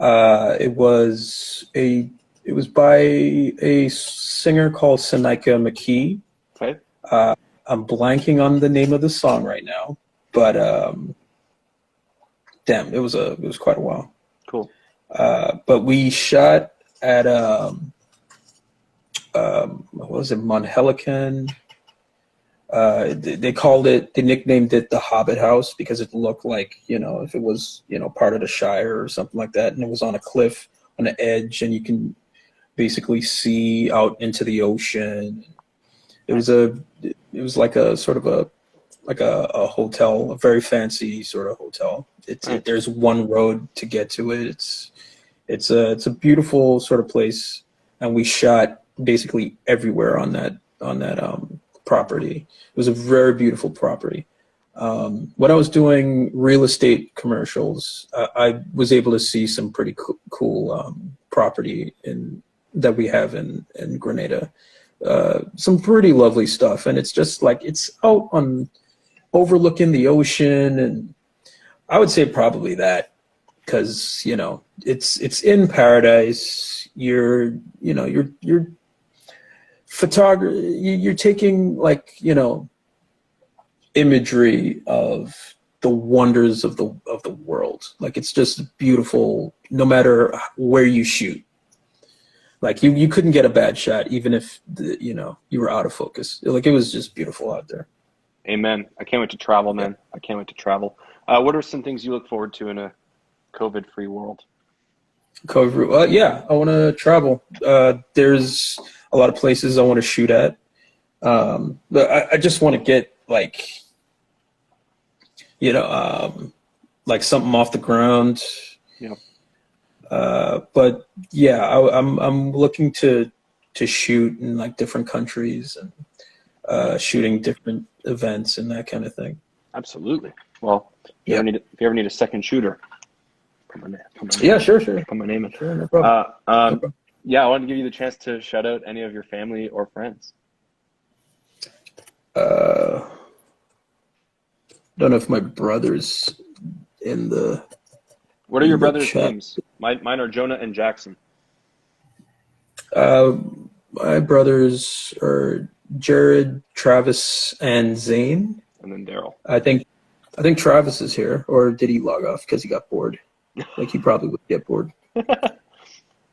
It was by a singer called Sonika McKee. Okay. I'm blanking on the name of the song right now, but damn, it was quite a while. Cool. But we shot at what was it, Monhelican? They nicknamed it the Hobbit House because it looked like, if it was, part of the Shire or something like that. And it was on a cliff on the edge, and you can basically see out into the ocean. It was like a sort of a hotel, a very fancy sort of hotel. There's one road to get to it. It's a beautiful sort of place, and we shot basically everywhere on that property. It was a very beautiful property. When I was doing real estate commercials, I was able to see some pretty cool property that we have in Grenada. Some pretty lovely stuff, and it's just like it's out on overlooking the ocean, and I would say probably that, because it's in paradise. You're you're taking imagery of the wonders of the world. Like, it's just beautiful no matter where you shoot. Like, you couldn't get a bad shot even if you were out of focus. Like, it was just beautiful out there. Amen. I can't wait to travel, man. I can't wait to travel. What are some things you look forward to in a COVID-free world? Yeah, I want to travel. There's a lot of places I want to shoot at. But I just want to get like something off the ground. Yep. But yeah, I'm looking to shoot in like different countries and shooting different events and that kind of thing. Absolutely. Well, if you ever need a second shooter, put my name. Yeah, sure. Put my name in. Sure, no problem. No problem. Yeah, I wanted to give you the chance to shout out any of your family or friends. Don't know if my brother's in the. What are your brothers' names? Mine are Jonah and Jackson. My brothers are Jared, Travis, and Zane. And then Darryl. I think Travis is here, or did he log off because he got bored? Like, he probably would get bored.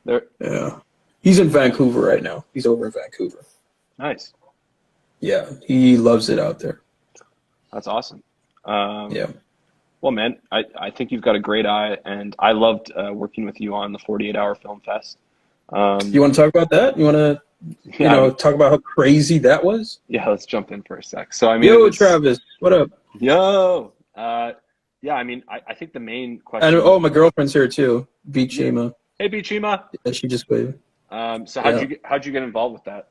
Yeah, he's in Vancouver right now. He's over in Vancouver. Nice. Yeah, he loves it out there. That's awesome. Yeah. Well, man, I think you've got a great eye, and I loved working with you on the 48-hour film fest. You want to talk about that? You want to talk about how crazy that was? Yeah, let's jump in for a sec. So, I mean, yo, Travis, what up? Yo. Yeah, I mean, I think the main question. And my girlfriend's here too, Bichima. Hey, Bichima. Yeah, she just waved. So how'd you get involved with that?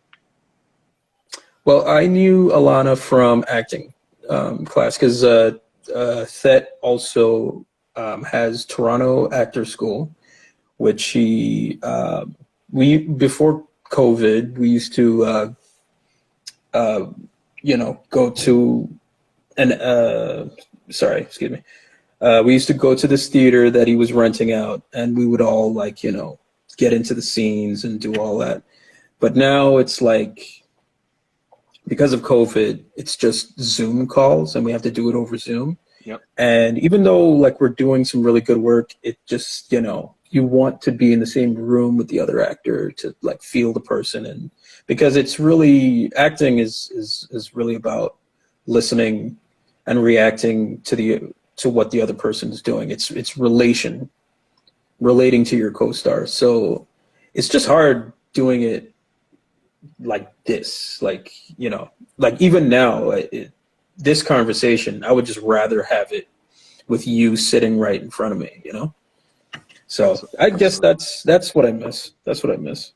Well, I knew Alana from acting class, because Thet also has Toronto Actor School, which before COVID, we used to go to we used to go to this theater that he was renting out, and we would all get into the scenes and do all that. But now it's like, because of COVID, it's just Zoom calls, and we have to do it over Zoom. Yep. And even though we're doing some really good work, it just, you want to be in the same room with the other actor to feel the person. And because it's really, acting is really about listening and reacting to what the other person is doing. It's relating to your co-star. So it's just hard doing it like this, even now, this conversation, I would just rather have it with you sitting right in front of me, So I guess that's what I miss. That's what I miss.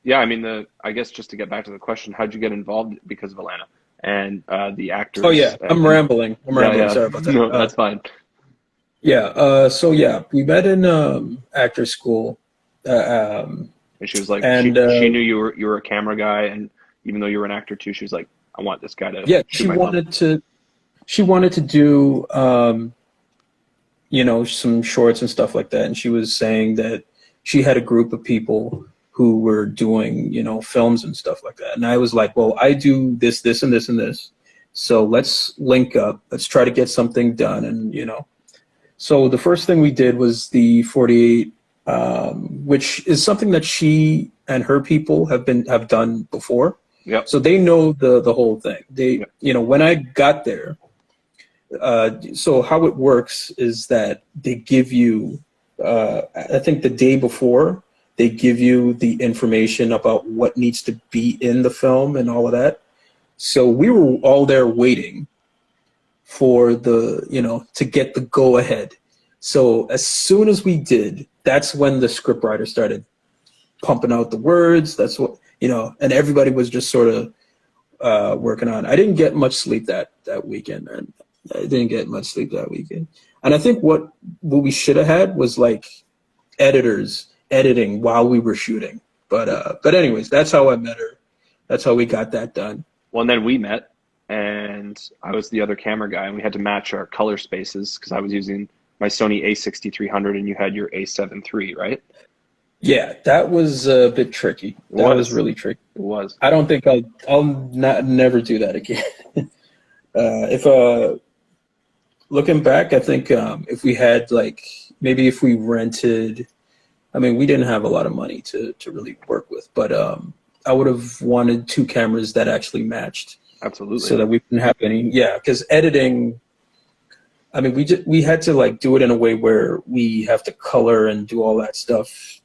Yeah, I mean, I guess just to get back to the question, how'd you get involved? Because of Alana and the actors. Oh yeah, I'm rambling. Yeah. Sorry about that. No, that's fine. Yeah. So yeah, we met in actor school. And she was like, she knew you were a camera guy, and even though you were an actor too, she was like, I want this guy to. Yeah, she wanted to do some shorts and stuff like that, and she was saying that she had a group of people who were doing films and stuff like that, and I was like, well, I do this, and this, and this, so let's link up, let's try to get something done. And so the first thing we did was the 48, which is something that she and her people have done before. Yep. So they know the whole thing. They, when I got there, so how it works is that they give you, I think the day before, They give you the information about what needs to be in the film and all of that. So we were all there waiting for the, to get the go ahead. So as soon as we did, that's when the scriptwriter started pumping out the words. That's what, and everybody was just sort of working on. I didn't get much sleep that weekend. And I didn't get much sleep that weekend. And I think what we should have had was like editors editing while we were shooting. But anyways, that's how I met her. That's how we got that done. Well, and then we met, and I was the other camera guy, and we had to match our color spaces because I was using my Sony A6300 and you had your A7 III, right? Yeah, that was a bit tricky. That was really tricky. It was. I don't think I'll never do that again. Looking back, I think if we had maybe if we rented, I mean, we didn't have a lot of money to really work with, but I would have wanted 2 cameras that actually matched. Absolutely. So that we didn't have any, because editing, I mean, we had to do it in a way where we have to color and do all that stuff,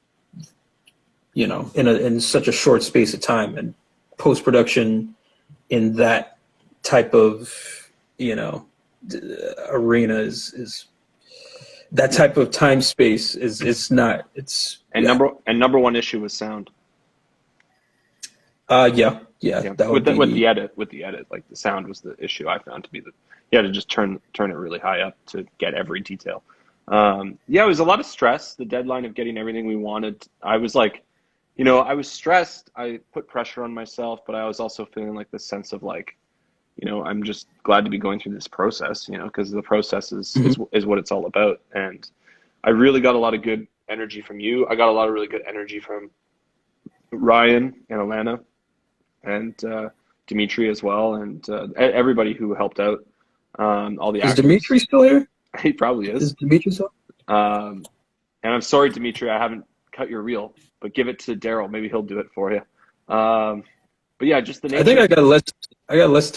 in such a short space of time, and post-production in that type of, arena is that type of time space is not, it's. And number one issue was sound. Yeah. With the edit, like the sound was the issue I found to be you had to just turn it really high up to get every detail. It was a lot of stress, the deadline of getting everything we wanted. I was I was stressed. I put pressure on myself, but I was also feeling like this sense of I'm just glad to be going through this process, because the process is what it's all about. And I really got a lot of good energy from you. I got a lot of really good energy from Ryan and Alana and Dimitri as well, and everybody who helped out. All the actors. Is Dimitri still here? He probably is. Is Dimitri still? And I'm sorry, Dimitri, I haven't cut your reel, but give it to Darryl. Maybe he'll do it for you. But yeah, just the nature. I think I got less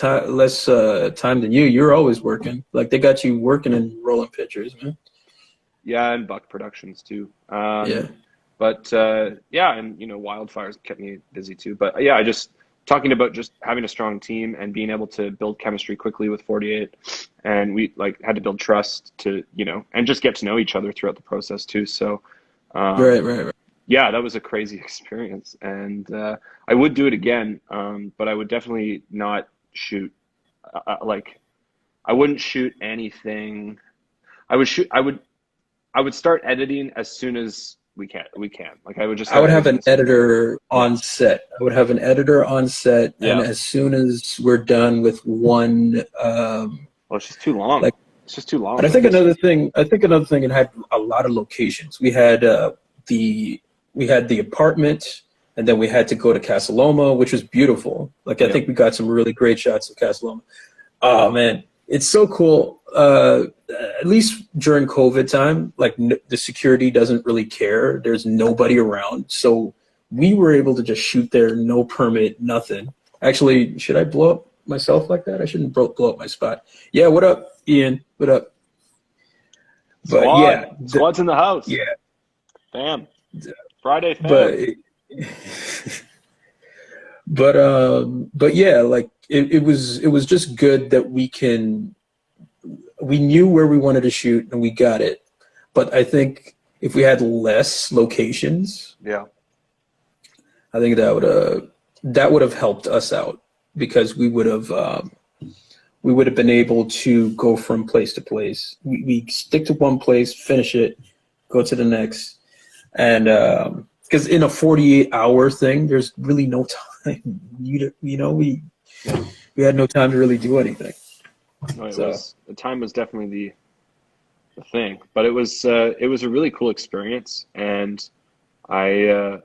time than you. You're always working. They got you working and rolling pictures, man. Yeah, and Buck Productions too. Yeah. But and wildfires kept me busy too. But yeah, I just talking about just having a strong team and being able to build chemistry quickly with 48, and we had to build trust to and just get to know each other throughout the process too. So right. Yeah, that was a crazy experience, and I would do it again, but I would definitely not shoot. I wouldn't shoot anything. I would start editing as soon as we can. I would have an editor on set. And as soon as we're done with one, well, it's just too long. It's just too long. And I think another thing. It had a lot of locations. We had the apartment, and then we had to go to Casa Loma, which was beautiful. I think we got some really great shots of Casa Loma. Oh man, it's so cool. At least during COVID time, the security doesn't really care. There's nobody around, so we were able to just shoot there, no permit, nothing. Actually, should I blow up myself like that? I shouldn't blow up my spot. Yeah, what up, Ian? What up? But Squad's in the house. Yeah, fam. Friday, fam. But yeah, it was just good that we knew where we wanted to shoot and we got it. But I think if we had less locations, I think that would have helped us out, because we would have been able to go from place to place. We stick to one place, finish it, go to the next. And because in a 48-hour thing, there's really no time. We had no time to really do anything. No, the time was definitely the thing, but it was a really cool experience, and I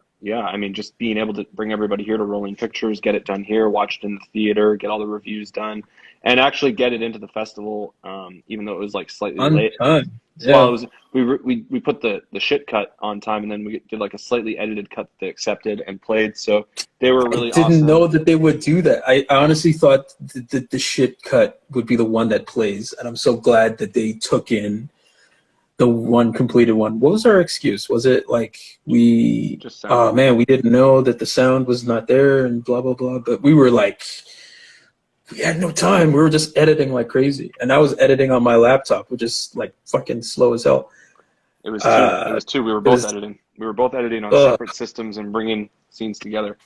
mean, just being able to bring everybody here to Rolling Pictures, get it done here, watch it in the theater, get all the reviews done, and actually get it into the festival, even though it was slightly late. Yeah. Well, we put the shit cut on time, and then we did a slightly edited cut that they accepted and played. So they were really awesome. I didn't know that they would do that. I honestly thought the shit cut would be the one that plays, and I'm so glad that they took in the one completed one. What was our excuse? Was it like we? Just Oh sound. man, we didn't know that the sound was not there and blah blah blah. But we were like, we had no time. We were just editing like crazy, and I was editing on my laptop, which is like fucking slow as hell. It was two. It was two. We were both was- editing. We were both editing on separate systems and bringing scenes together.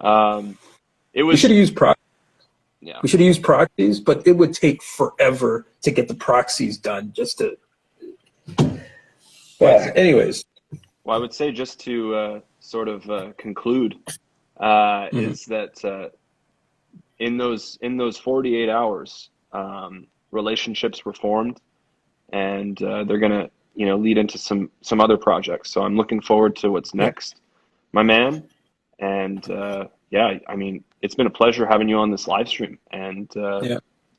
It We was. should have used proxies. Yeah. We should have used proxies, but it would take forever to get the proxies done. Just to. But anyways, Well, I would say just to sort of conclude is that in those 48 hours, relationships were formed, and they're gonna lead into some other projects. So I'm looking forward to what's next, my man. And yeah, I mean, it's been a pleasure having you on this live stream. And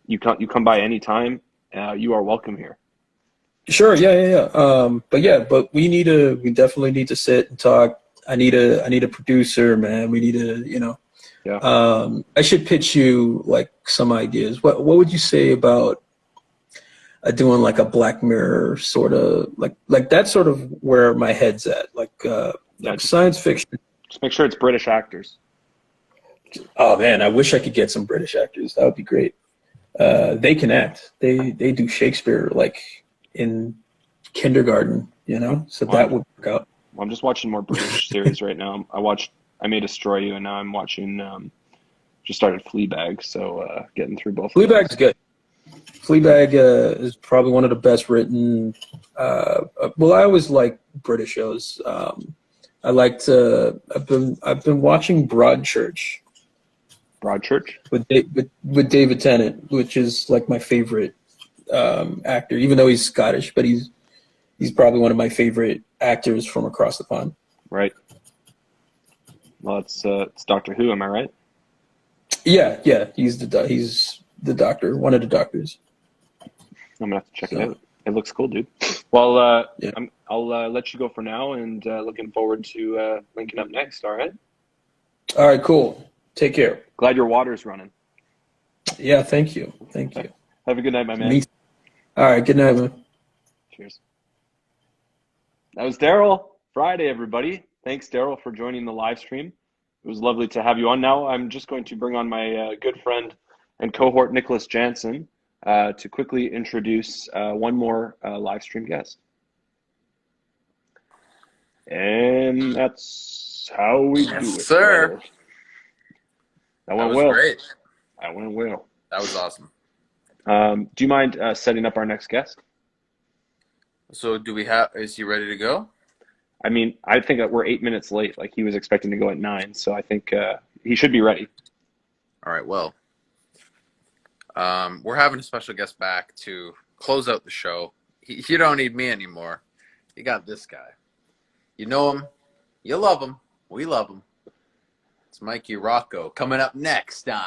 you come by anytime. You are welcome here. sure, yeah. But we definitely need to sit and talk. I need a producer, man. We need to, Yeah. I should pitch you like some ideas. What would you say about doing like a Black Mirror sort of like that's sort of where my head's at, like science fiction. Just make sure it's British actors. Oh man, I wish I could get some British actors. That would be great. They can act. They do Shakespeare like in kindergarten, so that would work out. Well, I'm just watching more British series right now. I May Destroy You, and now I'm watching. Just started Fleabag, so getting through both. Fleabag's good. Fleabag is probably one of the best written. Well, I always like British shows. I liked. I've been watching Broadchurch. Broadchurch with David Tennant, which is like my favorite actor, even though he's Scottish, but he's probably one of my favorite actors from across the pond. Right. Well, it's Doctor Who, am I right? Yeah. He's the doctor, one of the doctors. I'm gonna have to check it out. It looks cool, dude. Well, Yeah. I'll let you go for now, and looking forward to linking up next. All right. All right, cool. Take care. Glad your water's running. Yeah, thank you. Have a good night, my man. All right, good night, man. Cheers. That was Darryl Friday, everybody. Thanks, Darryl, for joining the live stream. It was lovely to have you on. Now I'm just going to bring on my good friend and cohort, Nicholas Jansen, to quickly introduce one more live stream guest. And that's how we do it. Sir. Brother. That went was well. great. That went well. That was awesome. Do you mind setting up our next guest? So is he ready to go? I mean, I think that we're 8 minutes late. Like he was expecting to go at 9, so I think he should be ready. All right, well, we're having a special guest back to close out the show. You don't need me anymore. You got this guy. You know him. You love him. We love him. It's Mikey Rocco coming up next on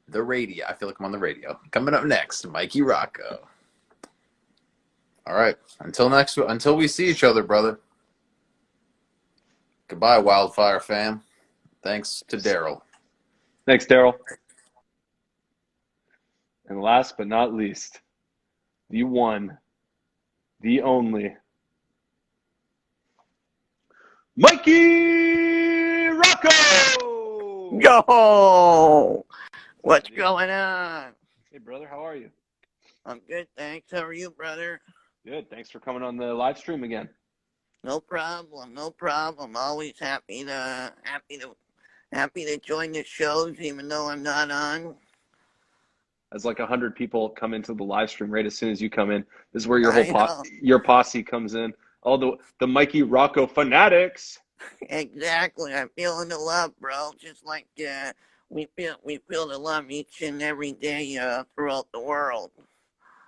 the radio. I feel like I'm on the radio. Coming up next, Mikey Rocco. All right. Until we see each other, brother. Goodbye, Wildfire fam. Thanks to Darryl. Thanks, Darryl. And last but not least, the one, the only, Mikey Rocco! Yo! What's going on? Hey, brother, how are you? I'm good, thanks. How are you, brother? Good. Thanks for coming on the live stream again. No problem. Always happy to join the shows, even though I'm not on. As like 100 people come into the live stream right as soon as you come in. This is where your I whole know. your posse comes in. All the Mikey Rocco fanatics. Exactly. I'm feeling the love, bro. Just like we feel the love each and every day throughout the world.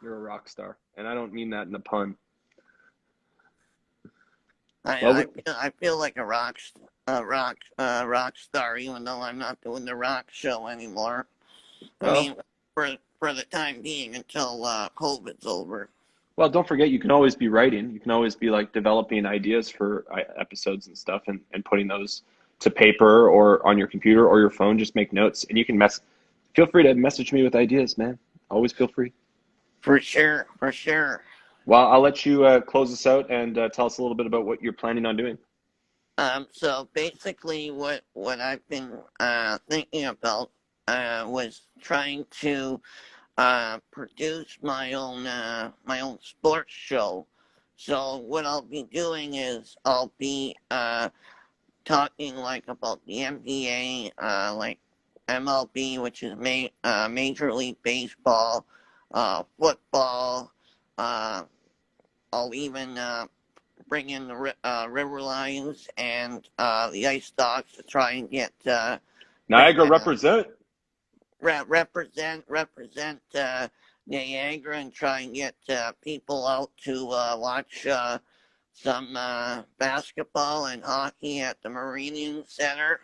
You're a rock star, and I don't mean that in a pun. I feel like a rock star, even though I'm not doing the rock show anymore. I mean, for the time being, until COVID's over. Well, don't forget, you can always be writing. You can always be like developing ideas for episodes and stuff, and putting those to paper or on your computer or your phone. Just make notes, and you can feel free to message me with ideas, man. Always feel free. For sure. Well, I'll let you close us out and tell us a little bit about what you're planning on doing. So basically, what I've been thinking about was trying to produce my own sports show. So what I'll be doing is I'll be talking like about the NBA, like MLB, which is Major League Baseball, football. Uh, I'll even bring in the River Lions and the Ice Dogs to try and get bring Niagara represent. represent Niagara and try and get people out to watch some basketball and hockey at the Meridian Center.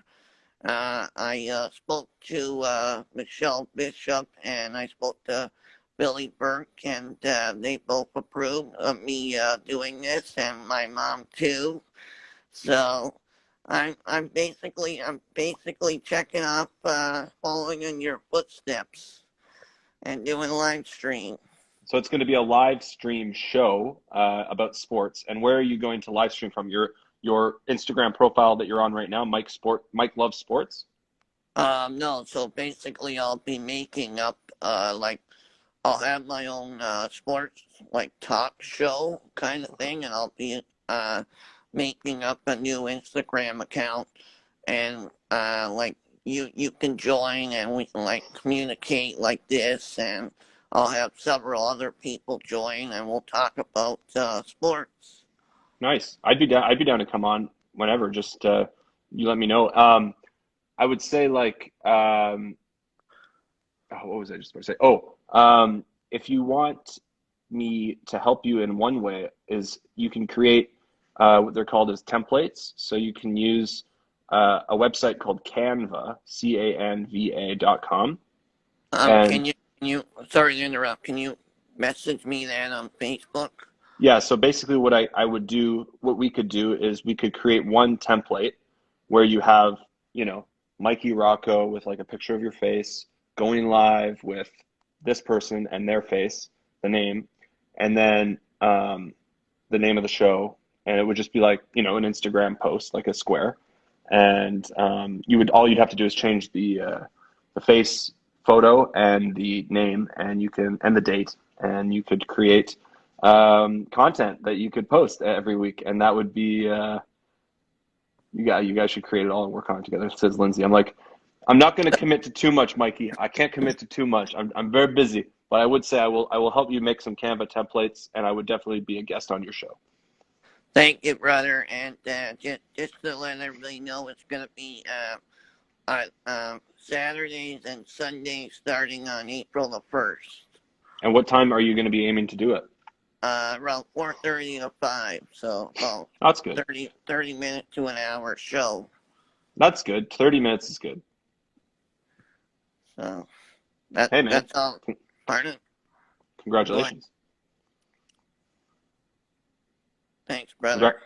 I spoke to Michelle Bishop and I spoke to Billy Burke, and they both approved of me doing this, and my mom too. So I'm basically checking off, following in your footsteps and doing live stream. So it's going to be a live stream show about sports. And where are you going to live stream from? Your Instagram profile that you're on right now, Mike Loves Sports. No, so basically I'll be making up like I'll have my own sports like talk show kind of thing, and I'll be making up a new Instagram account, and like you can join and we can like communicate like this, and I'll have several other people join and we'll talk about sports. Nice. I'd be down to come on whenever. Just you let me know. I would say like oh, what was I just about to say? Oh, if you want me to help you in one way, is you can create what they're called as templates. So you can use a website called Canva, Canva.com. And Can you, sorry to interrupt, can you message me that on Facebook? yeah, so basically what we could do is we could create one template where you have, Mikey Rocco with like a picture of your face going live with this person and their face, the name, and then the name of the show. And it would just be like, an Instagram post, like a square. And all you'd have to do is change the face photo and the name and the date, and you could create content that you could post every week, and that would be you guys should create it all and work on it together, says Lindsay. I'm like, I'm not going to commit to too much, Mikey. I can't commit to too much. I'm very busy, but I would say I will help you make some Canva templates, and I would definitely be a guest on your show. Thank you, brother. And just to let everybody know, it's going to be Saturdays and Sundays starting on April the 1st. And what time are you going to be aiming to do it? Around 4:30 to 5. So about That's good. 30 minute to an hour show. That's good. 30 minutes is good. So Hey, man. that's all. Pardon? Congratulations. Thanks, brother.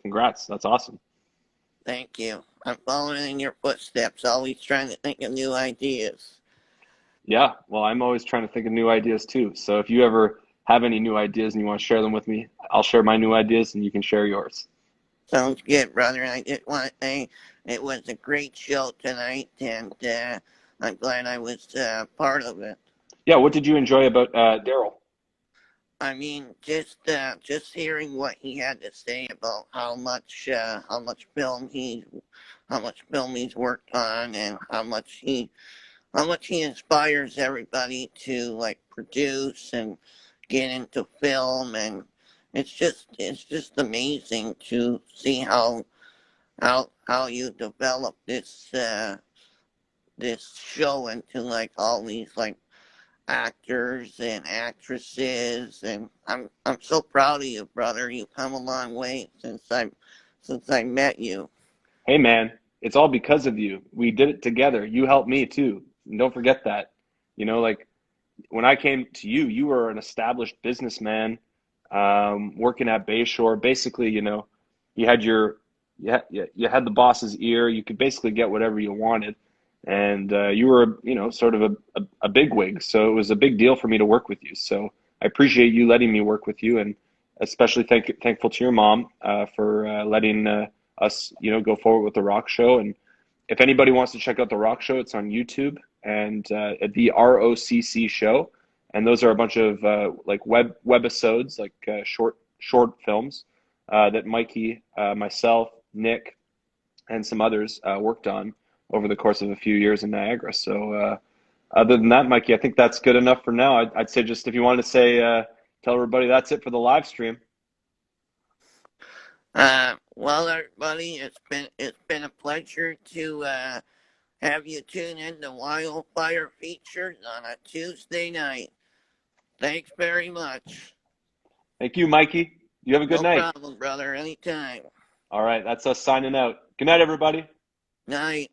Congrats. That's awesome. Thank you. I'm following in your footsteps, always trying to think of new ideas. Yeah, well, I'm always trying to think of new ideas too. So if you ever have any new ideas and you want to share them with me, I'll share my new ideas and you can share yours. Sounds good, brother. I just want to say it was a great show tonight, and I'm glad I was part of it. Yeah, what did you enjoy about Darryl? I mean, just hearing what he had to say about how much film he's worked on, and how much he inspires everybody to like produce and get into film, and it's just amazing to see how you develop this show into like all these like actors and actresses, and I'm so proud of you, brother. You've come a long way since I met you. Hey, man, it's all because of you. We did it together. You helped me too. And don't forget that. Like when I came to you, you were an established businessman, working at Bayshore. Basically, you had you had the boss's ear. You could basically get whatever you wanted. And you were, sort of a bigwig. So it was a big deal for me to work with you. So I appreciate you letting me work with you, and especially thankful to your mom for letting us, go forward with the Rock Show. And if anybody wants to check out the Rock Show, it's on YouTube and the ROCC Show, and those are a bunch of like webisodes, like short films that Mikey, myself, Nick, and some others worked on over the course of a few years in Niagara. So other than that, Mikey, I think that's good enough for now. I'd say just if you wanted to say, tell everybody that's it for the live stream. Well, everybody, it's been a pleasure to have you tune in to Wildfire Features on a Tuesday night. Thanks very much. Thank you, Mikey. You have a good No night. problem, brother. Anytime. All right, that's us signing out. Good night, everybody. Night.